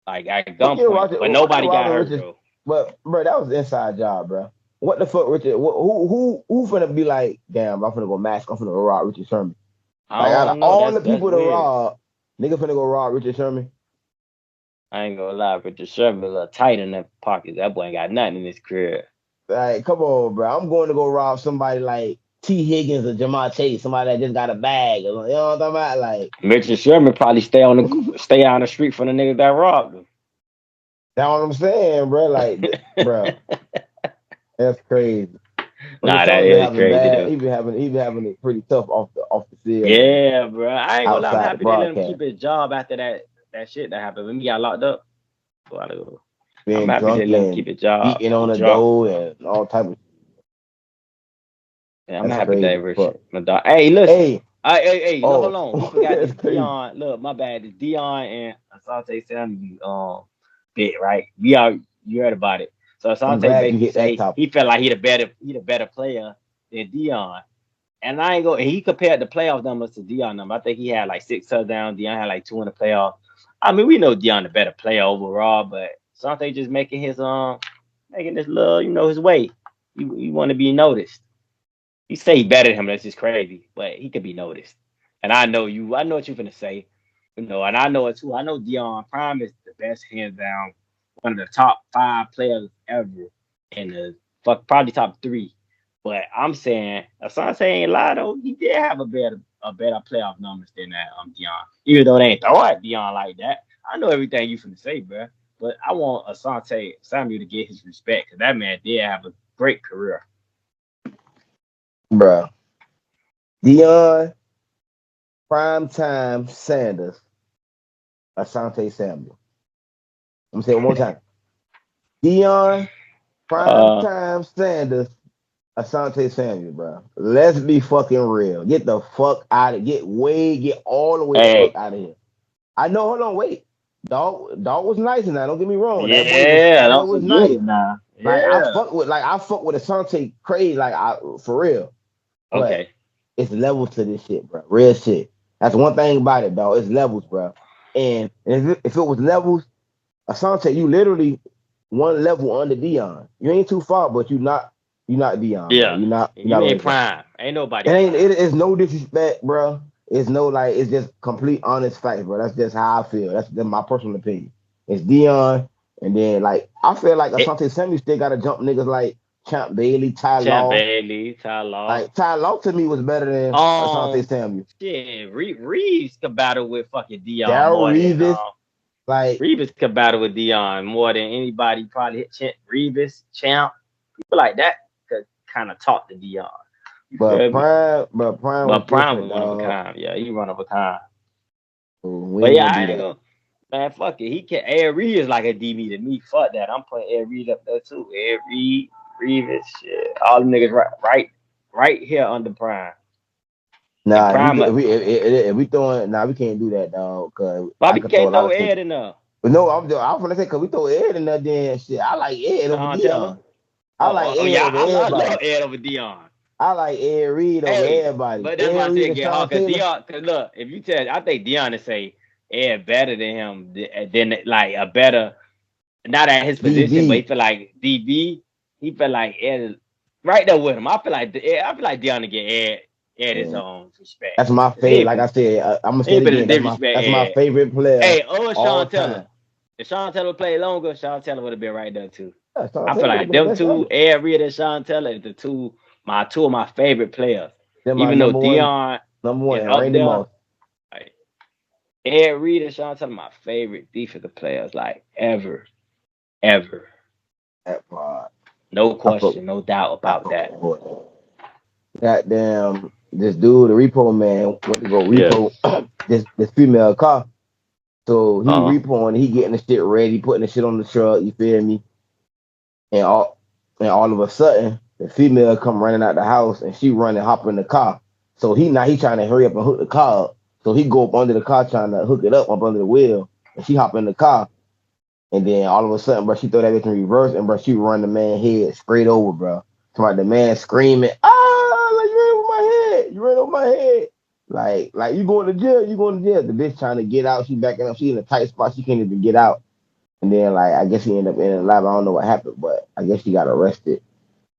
like at Fuck you, gunpoint. Roger. But Fuck you, nobody got Robert hurt Richard. though. But bro, that was an inside job, bro. What the fuck, Richard? Who finna be like, damn? I'm finna go mask. I'm finna go rob Richard Sherman. I Like out of don't know. all the That's people to weird. rob, nigga finna go rob Richard Sherman. I ain't gonna lie, Richard Sherman a little tight in that pocket. That boy ain't got nothing in his career. Like, come on, bro. I'm going to go rob somebody like T. Higgins or Jamar Chase, somebody that just got a bag. You know what I'm talking about? Like, Richard Sherman probably stay on the street from the niggas that robbed him. that's what I'm saying, bro. Like, bro, that's crazy. Richard Nah, that Sherman been is having crazy bad. though. He been having it pretty tough off the field and Yeah, bro. I ain't gonna lie. I'm outside the happy they let him keep broadcast. his job after that shit that happened when he got locked up a while ago. I'm Being happy they drunk let him keep and his job. beating on He the drunk. door and all type of. Yeah, I'm That's happy crazy. that But Richard. My dog. Hey, listen. hey, Hey, look, hold oh, on. We forgot that's this crazy. Deion. Look, my bad. This Deion and Asante Samuel bit, right? You heard about it. So I'm Asante glad you basically hit that say topic. he felt like he the better player than Deion. And I ain't go. He compared the playoff numbers to Deion numbers. I think he had like 6 touchdowns. Deion had like 2 in the playoff. I mean, we know Deion the better player overall, but Asante just making this little, his way. You want to be noticed. You say he better than him. That's just crazy, but he could be noticed. And I know you. I know what you're gonna say. And I know it too. I know Deion Prime is the best hands down, one of the top 5 players ever, in the probably top 3. But I'm saying Asante ain't lie though. He did have a better playoff numbers than that Deion. Even though they ain't throw at Deion like that. I know everything you finna say, bro. But I want Asante Samuel to get his respect because that man did have a great career. Bruh. Deion, Primetime Sanders, Asante Samuel. I'm saying one more time. Deion, Uh, Primetime Sanders, Asante Samuel, bro. Let's be fucking real. Get the fuck out of get all the way the fuck hey, out of here. I know, hold on, wait. Dog was nice in that. Don't get me wrong. yeah, That boy don't was forget nice. it now. Like Yeah. I fuck with Asante crazy, for real. But Okay. it's levels to this shit, bro. Real shit. That's one thing about it, dog. It's levels, bro. And if it was levels, Asante, you literally one level under Deion. You ain't too far, but you not Deion, bro. Yeah. You not You on ain't his level. prime. Ain't It nobody ain't prime. it is no disrespect, bro. It's no like it's just complete honest facts, bro. That's just how I feel. That's my personal opinion. It's Dion, and then like I feel like It, Asante Samuel still gotta jump niggas like Champ Bailey, Ty Champ Law. Bailey, Ty Law. Like Ty Law to me was better than Asante Samuel. Shit. Reeves could battle with fucking Dion Daryl more than Reeves, like Reeves could battle with Dion more than anybody probably hit Reeves, Champ, people like that could kind of talk to Dion. You feel me? But Prime was But Prime different, was one of a dog. kind. Yeah, he one of a kind. So we But ain't yeah, gonna I do ain't that. gonna. Man, fuck it. He can. Ed Reed is like a DB to me. Fuck that. I'm putting Ed Reed up there too. Ed Reed. Reeves, shit. All them niggas right here under Prime. And Nah, Prime, if we throwing, nah, we can't do that, dog. Cause why I we could throw a can't lot throw of shit. Ed in there? But no, I was gonna say, cause we throw Ed in there, then shit. I like Ed over Sean Taylor. Dion. I like Ed Yeah, over I everybody. love Ed over Dion. I like Ed Reed over Hey, everybody. but that's Ed why I Reed said and get hard Sean because Taylor. Dion. Cause look, if you tell, I think Dion to say Ed better than him, than like a better, not at his position, but he DB. feel like DB. He feel like Ed is right there with him. I feel like Dion to get Ed his And own respect. that's my 'Cause he favorite. ain't Like I finna, said, I'm gonna he say it ain't finna again. disrespect That's my Ed. favorite player Hey, or all Sean Taylor. time. If Sean Taylor played longer, Sean Taylor would have been right there too. Yeah, Sean I feel Taylor would like have been the them best two, ever. Ed Reed and Sean Taylor, is two of my favorite players. Then my Even though Dion number one, is and up Randy there, Moss. like Ed Reed and Sean Taylor, my favorite defensive players, like ever. That part. No I fuck. question, no doubt I about fuck that. with Boy. Goddamn, this dude, the repo man, went to go Yeah. repo this female car. So he Uh huh. repoing, he getting the shit ready, putting the shit on the truck. You feel me? And all of a sudden, the female come running out the house, and she running, hop in the car. So he trying to hurry up and hook the car up. So he go up under the car trying to hook it up under the wheel, and she hop in the car. And then all of a sudden, bro, she throw that bitch in reverse, and bro, she run the man head straight over, bro. So like the man screaming, ah, like you ran over my head, you ran over my head. Like you going to jail, you going to jail. The bitch trying to get out, she backing up, she in a tight spot, she can't even get out. And then like I guess he ended up in it alive. I don't know what happened, but I guess she got arrested.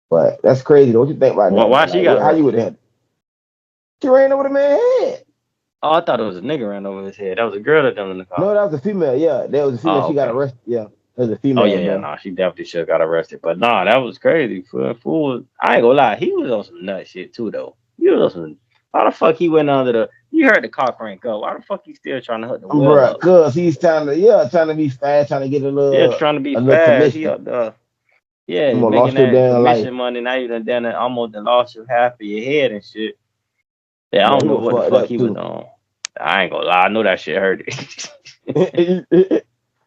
But that's crazy. What you think about that, Why bro? she Like got how you would arrested? have? She ran over the man's head. Oh, I thought it was a nigga ran over his head. That was a girl that done in the car. No, that was a female. Yeah, that was a female. Oh, She got okay. arrested. Yeah, that was a Oh female, yeah, yeah, bro. nah, she definitely should have got arrested. But nah, that was crazy. Fool I ain't gonna lie, he was on some nut shit too though. He was on some. Why the fuck he went under the? You heard the car crank up. Why the fuck he still trying to hook the wheel Bro, up? cause he's trying to be fast, trying to get Yeah, trying to be a little fast. He commission. up there. Yeah, You almost making lost your that damn life, commission money. Now you done almost done lost you half of your head and shit. Yeah, I bro. don't He know was what the fucked fuck up he was too. on. I ain't gonna lie. I know that shit hurt.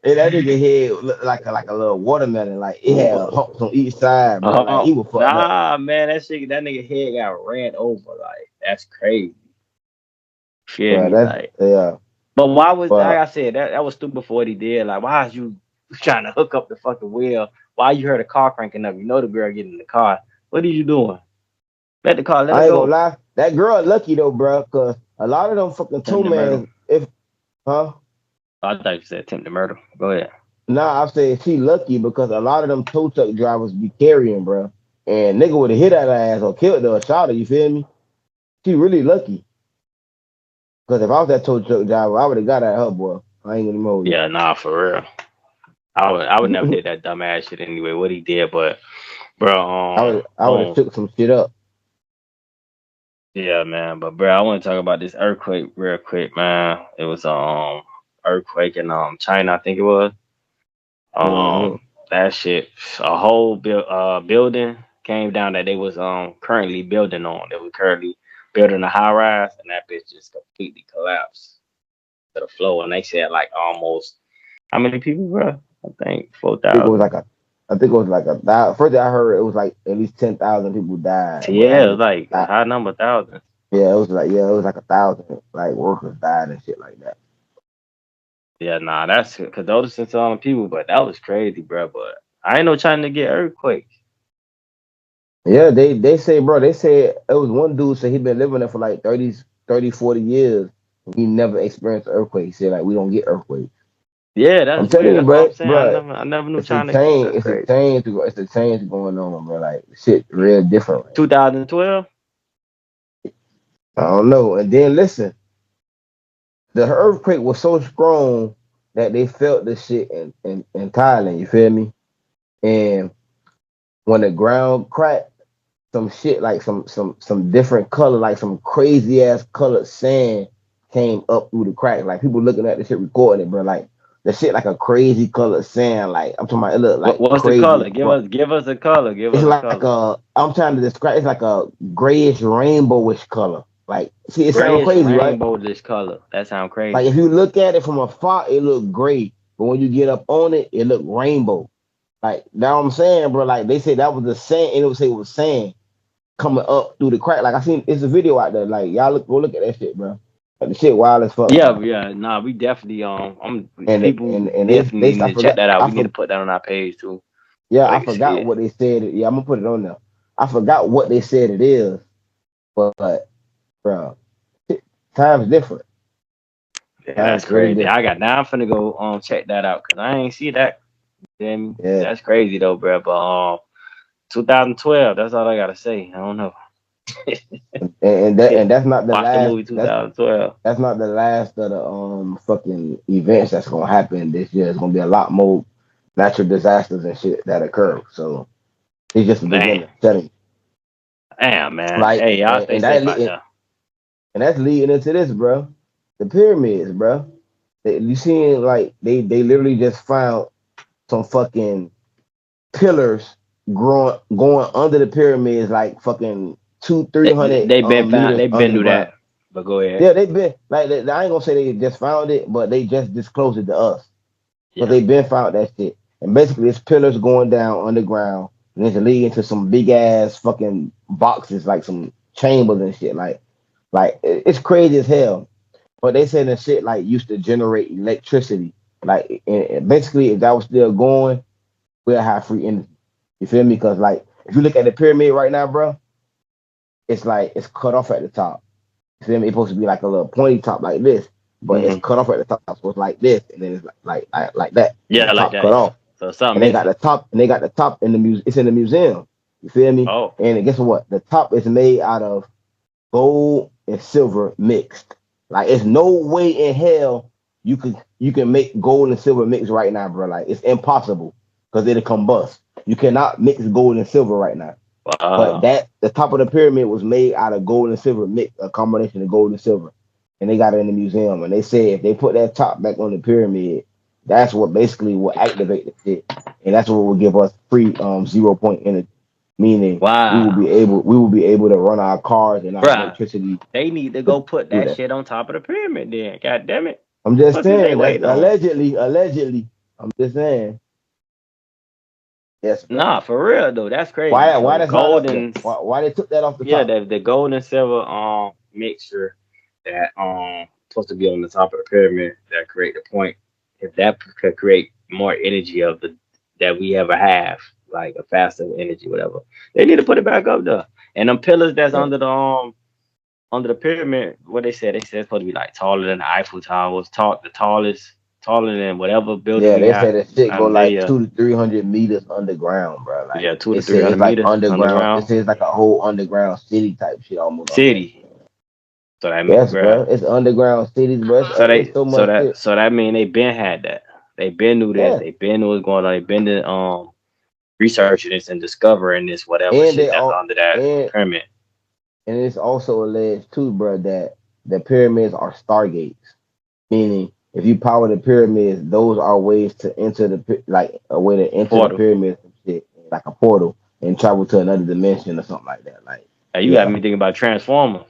And that nigga head looked like a little watermelon. Like it had humps on each side, bro. Like he was fucked up. Nah, man, that nigga head got ran over. Like that's crazy. Feel Bro, me? that's Like, yeah. but why was like But I said that was stupid for what he did? Like, why is you trying to hook up the fucking wheel? Why you heard a car cranking up? You know the girl getting in the car. What are you doing? Let her I ain't gonna go. lie, that girl lucky though, bro. Cause a lot of them fucking two Attempted murder. mans, if huh? I thought you said attempted murder. Go ahead. Nah, I say she lucky because a lot of them tow truck drivers be carrying, bro. And nigga would have hit that ass or killed her or shot her. You feel me? She really lucky. Cause if I was that tow truck driver, I would have got at her, boy. I ain't gonna hold Yeah, nah, for real. I would never you. did that dumbass shit anyway. What he did, but bro, I would have boom. took some shit up. Yeah, man. But bro, I want to talk about this earthquake real quick, man. It was earthquake in China, I think it was. Mm-hmm. That shit, a whole building came down that they was currently building on. They were currently building a high rise, and that bitch just completely collapsed to the floor. And they said like almost how many people, bro? I think four I think it was thousand. like a, I think it was like a thousand. First I heard it was like at least 10,000 people died, but I Yeah, it was heard like a high number thousand. it was like 1,000 like workers died and shit like that. Yeah, nah, that's condolences to all the people, but that was crazy, bro. But I ain't no trying to get earthquakes. Yeah, they say, bro, they said it was one dude said he been living there for like 40 years. And he never experienced an earthquake. He said like we don't get earthquakes. Yeah, I'm that's telling weird. you, That's what bro, I'm saying. I bro, never knew it's a China. change. That's crazy. It's a change going on, bro. Like shit, real different right now. 2012. I don't know. And then listen, the earthquake was so strong that they felt the shit in Thailand. You feel me? And when the ground cracked, some shit like some different color, like some crazy ass colored sand came up through the cracks. Like people looking at the shit recording it, bro. Like the shit like a crazy colored sand. Like I'm talking about it look like What's the crazy color? as fuck. Give us a color. Give It's us a like color. I'm trying to describe it's like a grayish rainbowish color. Like see it sounds Grayish crazy, right? rainbow this color. That sound Like crazy. if you look at it from afar, it look gray. But when you get up on it, it look rainbow. Like now I'm saying, bro. Like they said that was the sand, and it was say it was sand coming up through the crack. Like I seen, it's a video out there. Like y'all go look at that shit, bro. Like the shit wild as fuck, Yeah, bro. yeah. Nah, we definitely I'm And people and definitely I need to check forgot that out. I We need for to put that on our page too, yeah so they I can see forgot it. what they said. Yeah, I'm gonna put it on there. I forgot what they said it is, but bro, time's different. Yeah, Time's that's really crazy. I different. got now. I'm finna go check that out because I ain't see that. Then Yeah, that's crazy though, bro. But 2012. That's all I gotta say. I don't know. and that's not the Watch the last. movie 2012. That's not the last of the fucking events that's gonna happen this year. It's gonna be a lot more natural disasters and shit that occur. So it's just the Damn, beginning. Setting damn, man. like Hey, y'all stay safe out there. and that's leading into this, bro. The pyramids, bro. You seen like they literally just found some fucking pillars growing going under the pyramids, like fucking two three hundred They been found. meters They under been the knew ground. that. But go ahead. Yeah, they've been like I ain't gonna say they just found it, but they just disclosed it to us. But Yeah. they been found that shit. And basically it's pillars going down underground and it's leading to some big ass fucking boxes, like some chambers and shit. Like it's crazy as hell. But they said that shit like used to generate electricity. Like and basically if that was still going, we'll have free energy. You feel me? Because like if you look at the pyramid right now, bro, it's like it's cut off at the top. You feel me? It's supposed to be like a little pointy top like this, but it's Hmm. cut off at the top. So it's like this, and then it's like that, and the Yeah, like top that. cut Yeah. off. So something And they got missing. the top, and they got the top in the museum. It's in the museum. You feel me? Oh, And guess what? The top is made out of gold and silver mixed. Like it's no way in hell you can make gold and silver mix right now, bro. Like it's impossible because it'll combust. You cannot mix gold and silver right now. But wow. that the top of the pyramid was made out of gold and silver mix, a combination of gold and silver, and they got it in the museum. And they said if they put that top back on the pyramid, that's what basically will activate the shit, and that's what will give us free 0 point energy, meaning Wow. we will be able to run our cars and our Bruh, electricity they need to to go put do that that. shit on top of the pyramid then. God damn it. I'm just What is they saying that's waiting on? allegedly. I'm just saying yes, bro. Nah, for real though. That's crazy. Why So that's not up there? golden, Why they took that off the yeah, top? the gold and silver mixture that supposed to be on the top of the pyramid that create the point. If that could create more energy of the that we ever have, like a faster energy, whatever. They need to put it back up there. And them pillars that's Yeah. under the pyramid, what they said it's supposed to be like taller than the Eiffel Tower, the tallest, taller than whatever building Yeah, we they say got. that shit go like There, 200 to 300 meters underground, bro. Like yeah, two they to three say it's hundred like meters underground. They underground say it's like a whole underground city type shit almost on that. city. So that mean, Yes, bro. bro. It's underground cities, bro. It's so much shit. So that mean they been had that. They been knew this. Yeah, They been knew what's going on. They been to, researching this and discovering this whatever and shit they that's all under that and pyramid. and it's also alleged too, bro, that the pyramids are stargates. Meaning, if you power the pyramids, those are ways to enter like a way to enter the Portal. pyramids and shit, like a portal, and travel to another dimension or something like that. Like, Hey, you got yeah. me thinking about Transformers.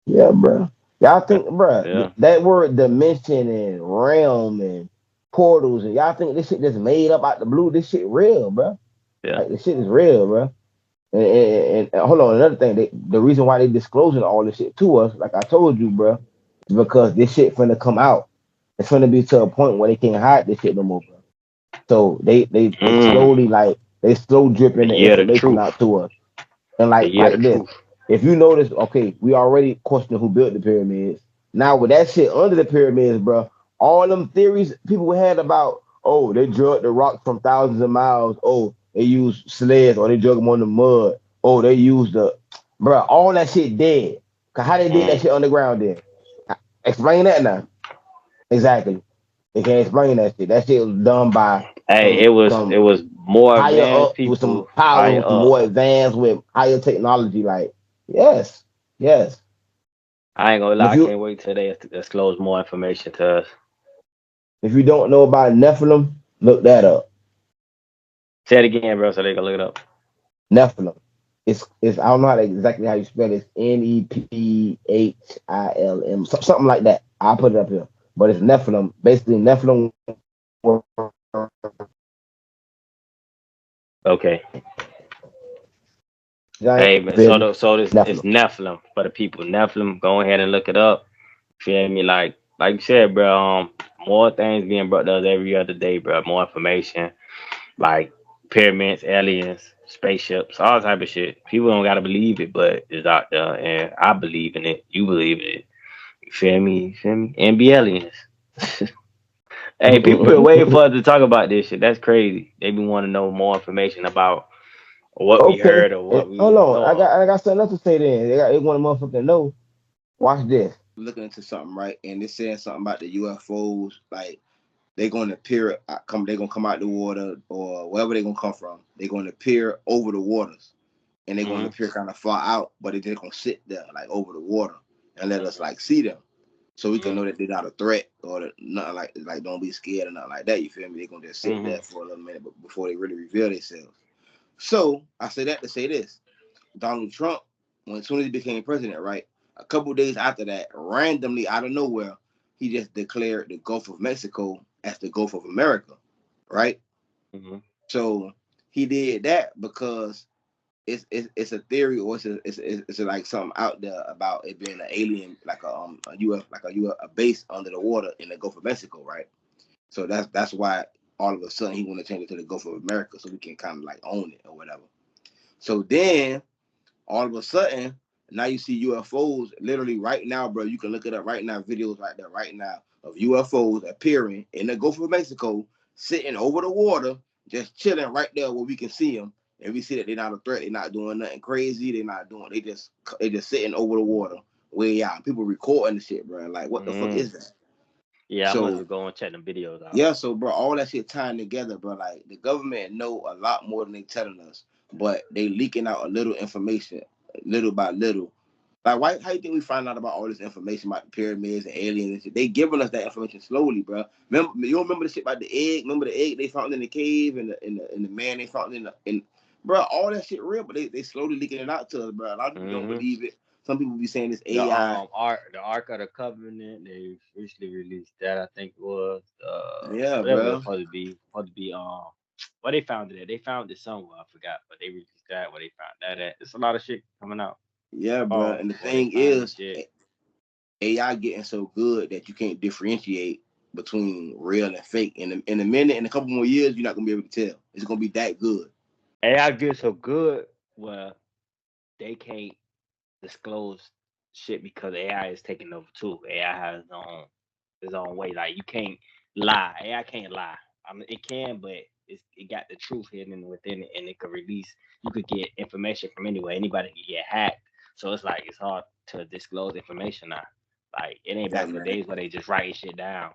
Yeah, bro. Y'all think, bro, Yeah, that word dimension and realm and portals, and y'all think this shit just made up out the blue? This shit real, bro. yeah. Like, this shit is real, bro. And hold on, another thing, the reason why they disclosing all this shit to us, like I told you, bro, is because this shit finna come out. It's finna be to a point where they can't hide this shit no more, bro. So they Mm, slowly like they slow the dripping the year of the information truth. out to us. And The year of like the this, truth. if you notice, okay, we already questioned who built the pyramids. Now with that shit under the pyramids, bro, all them theories people had about, oh, they drug the rocks from thousands of miles. Oh, they used sleds or they drug them on the mud. Oh, they used bro, all that shit dead. Cause how they did that Mm. shit underground then? Explain that now. Exactly. They can't explain that shit. That shit was done by Hey, it some was more higher advanced up with some people power, higher with some up. more advanced, with higher technology. Like, yes, yes. I ain't gonna And lie, I can't wait till they disclose more information to us. if you don't know about Nephilim, look that up. Say it again, bro, so they can look it up. Nephilim. It's I don't know exactly how you spell it. It's Nephilm, something like that. I'll put it up here. But it's Nephilim. Basically, Nephilim were Okay. Giant, Hey you man, feel me? so this it's Nephilim. Nephilim for the people. Nephilim, go ahead and look it up. Feel me? Like you said, bro. More things being brought to us every other day, bro. More information, like pyramids, aliens, spaceships, all type of shit. People don't gotta believe it, but it's out there, and I believe in it. You believe in it. You feel me? You feel me? And be aliens. Hey, people been waiting for us to talk about this shit. That's crazy. They been want to know more information about what we Okay, heard or and what hold we on. know of. I got something else to say. Then they want a motherfucker to know. Watch this. Looking into something, right? And they're saying something about the UFOs. Like they're going to appear. They're gonna come out the water or wherever they're gonna come from. They're going to appear over the waters, and they're going to Hmm. appear kind of far out, but they're just gonna sit there like over the water and let us Hmm. like see them, so we can Hmm. know that they're not a threat or that nothing like don't be scared or nothing like that. You feel me? They're gonna just sit Hmm. there for a little minute before they really reveal themselves. So I say that to say this: Donald Trump, when as soon as he became president, right, a couple of days after that, randomly out of nowhere, he just declared the Gulf of Mexico as the Gulf of America, right? Hmm. So he did that because it's a theory or it's like something out there about it being an alien like a UF like a base under the water in the Gulf of Mexico, right? So that's why all of a sudden he want to change it to the Gulf of America so we can kind of like own it or whatever. So then all of a sudden, now you see UFOs literally right now, bro. You can look it up right now, videos right there right now of UFOs appearing in the Gulf of Mexico, sitting over the water, just chilling right there where we can see them. And we see that they're not a threat. They're not doing nothing crazy. They're not doing. They just sitting over the water, way out. People recording the shit, bro. Like, what the fuck Hmm. is that? Yeah, I must So have go and check them videos out. yeah, so bro, all that shit tying together, bro. Like the government know a lot more than they telling us, but they leaking out a little information, little by little. Like, why? How you think we find out about all this information about the pyramids and aliens and shit? They giving us that information slowly, bro. You remember the shit about the egg? Remember the egg they found in the cave and the man they found bro, all that shit real, but they slowly leaking it out to us, bro. A lot of people don't Hmm. believe it. Some people be saying it's AI. The Ark of the Covenant. They recently released that. I think it was Yeah, whatever it's bro. supposed to be. Supposed to be where they found it at. They found it somewhere. I forgot, but they released that where they found that at. There's a lot of shit coming out. Yeah, bro. And the Where they thing find this is, shit. AI getting so good that you can't differentiate between real and fake. In a minute, in a couple more years, you're not gonna be able to tell. It's gonna be that good. AI gets so good. Well, they can't disclose shit because AI is taking over too. AI has its own way. Like you can't lie. AI can't lie. I mean, it can, but it got the truth hidden within it, and it could release. You could get information from anywhere. Anybody can get hacked. So it's like it's hard to disclose information now. Like it ain't Yeah, back in the man. days where they just writing shit down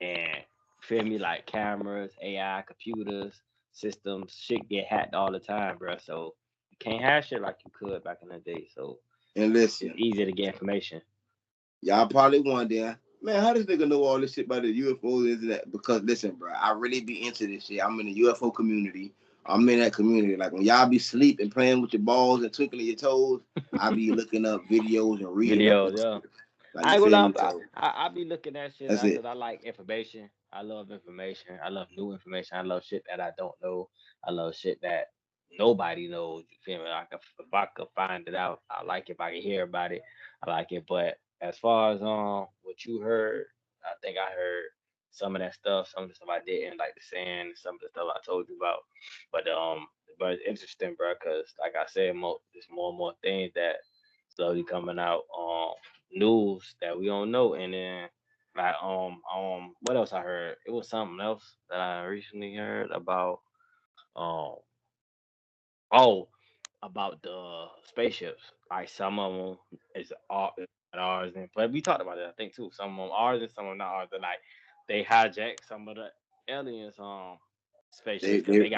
and feel me like cameras, AI, computers, systems, shit get hacked all the time, bro. So you can't have shit like you could back in the day. So And it's listen, easy to get information. y'all probably wondering, man, how this nigga know all this shit about the UFOs and that? Because listen, bro, I really be into this shit. I'm in the UFO community. I'm in that community. Like when y'all be sleeping, playing with your balls and twinkling your toes, I be looking up videos and reading up on Videos, yeah. shit. Like I you ain't gonna feel lie, me? So I be looking at shit that's because it. I like information. I love information. I love new information. I love shit that I don't know. I love shit that nobody knows. You feel me? Like if I could find it out, I like it. If I can hear about it, I like it. But as far as what you heard, I think I heard some of that stuff. Some of the stuff I didn't like the saying. Some of the stuff I told you about. But it's interesting, bro. Cause like I said, there's more and more things that slowly coming out. News that we don't know, and then like what else I heard? It was something else that I recently heard about um oh about the spaceships. Like some of them is ours, and but we talked about it I think too. Some of them ours and some of them not ours. But like they hijacked some of the aliens They spaceships because they they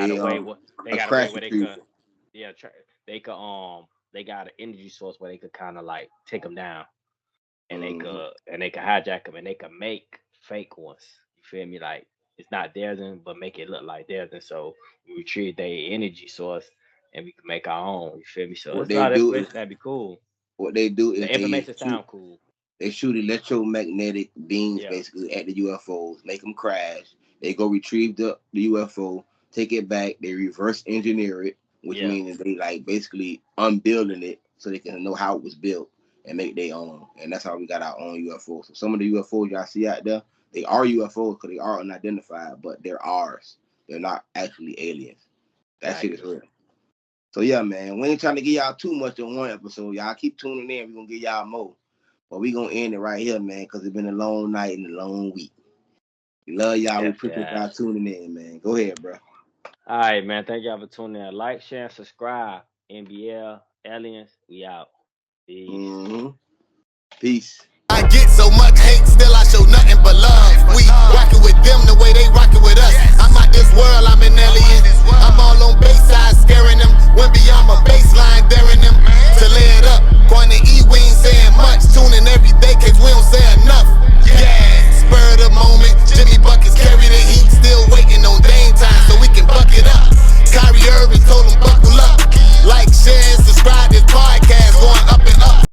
they a got a way crash where they retriever. could yeah they got an energy source where they could kind of like take them down Mm-hmm. and they could hijack them and they could make fake ones. You feel me? Like it's not theirs, but make it look like theirs. And so we retrieve their energy source and we can make our own. You feel me? So What it's a they lot of do is information that'd be cool. what they do is The information sound cool. they shoot electromagnetic beams Yeah. basically at the UFOs, make them crash. They go retrieve the UFO, take it back, they reverse engineer it, which Yeah, means they like basically unbuilding it so they can know how it was built and make their own. And that's how we got our own UFOs. So some of the UFOs y'all see out there, they are UFOs because they are unidentified, but they're ours. They're not actually aliens. That shit is exactly. real. So yeah, man, we ain't trying to give y'all too much in one episode. Y'all keep tuning in. We're gonna give y'all more. But we gonna end it right here, man, because it's been a long night and a long week. We love y'all. We Definitely appreciate y'all has. tuning in, man. Go ahead, bro. All right, man. Thank y'all for tuning in. Like, share, and subscribe. NBL aliens. We out. Peace. Mm-hmm. Peace. I get so much hate, still I show nothing but love. We rockin'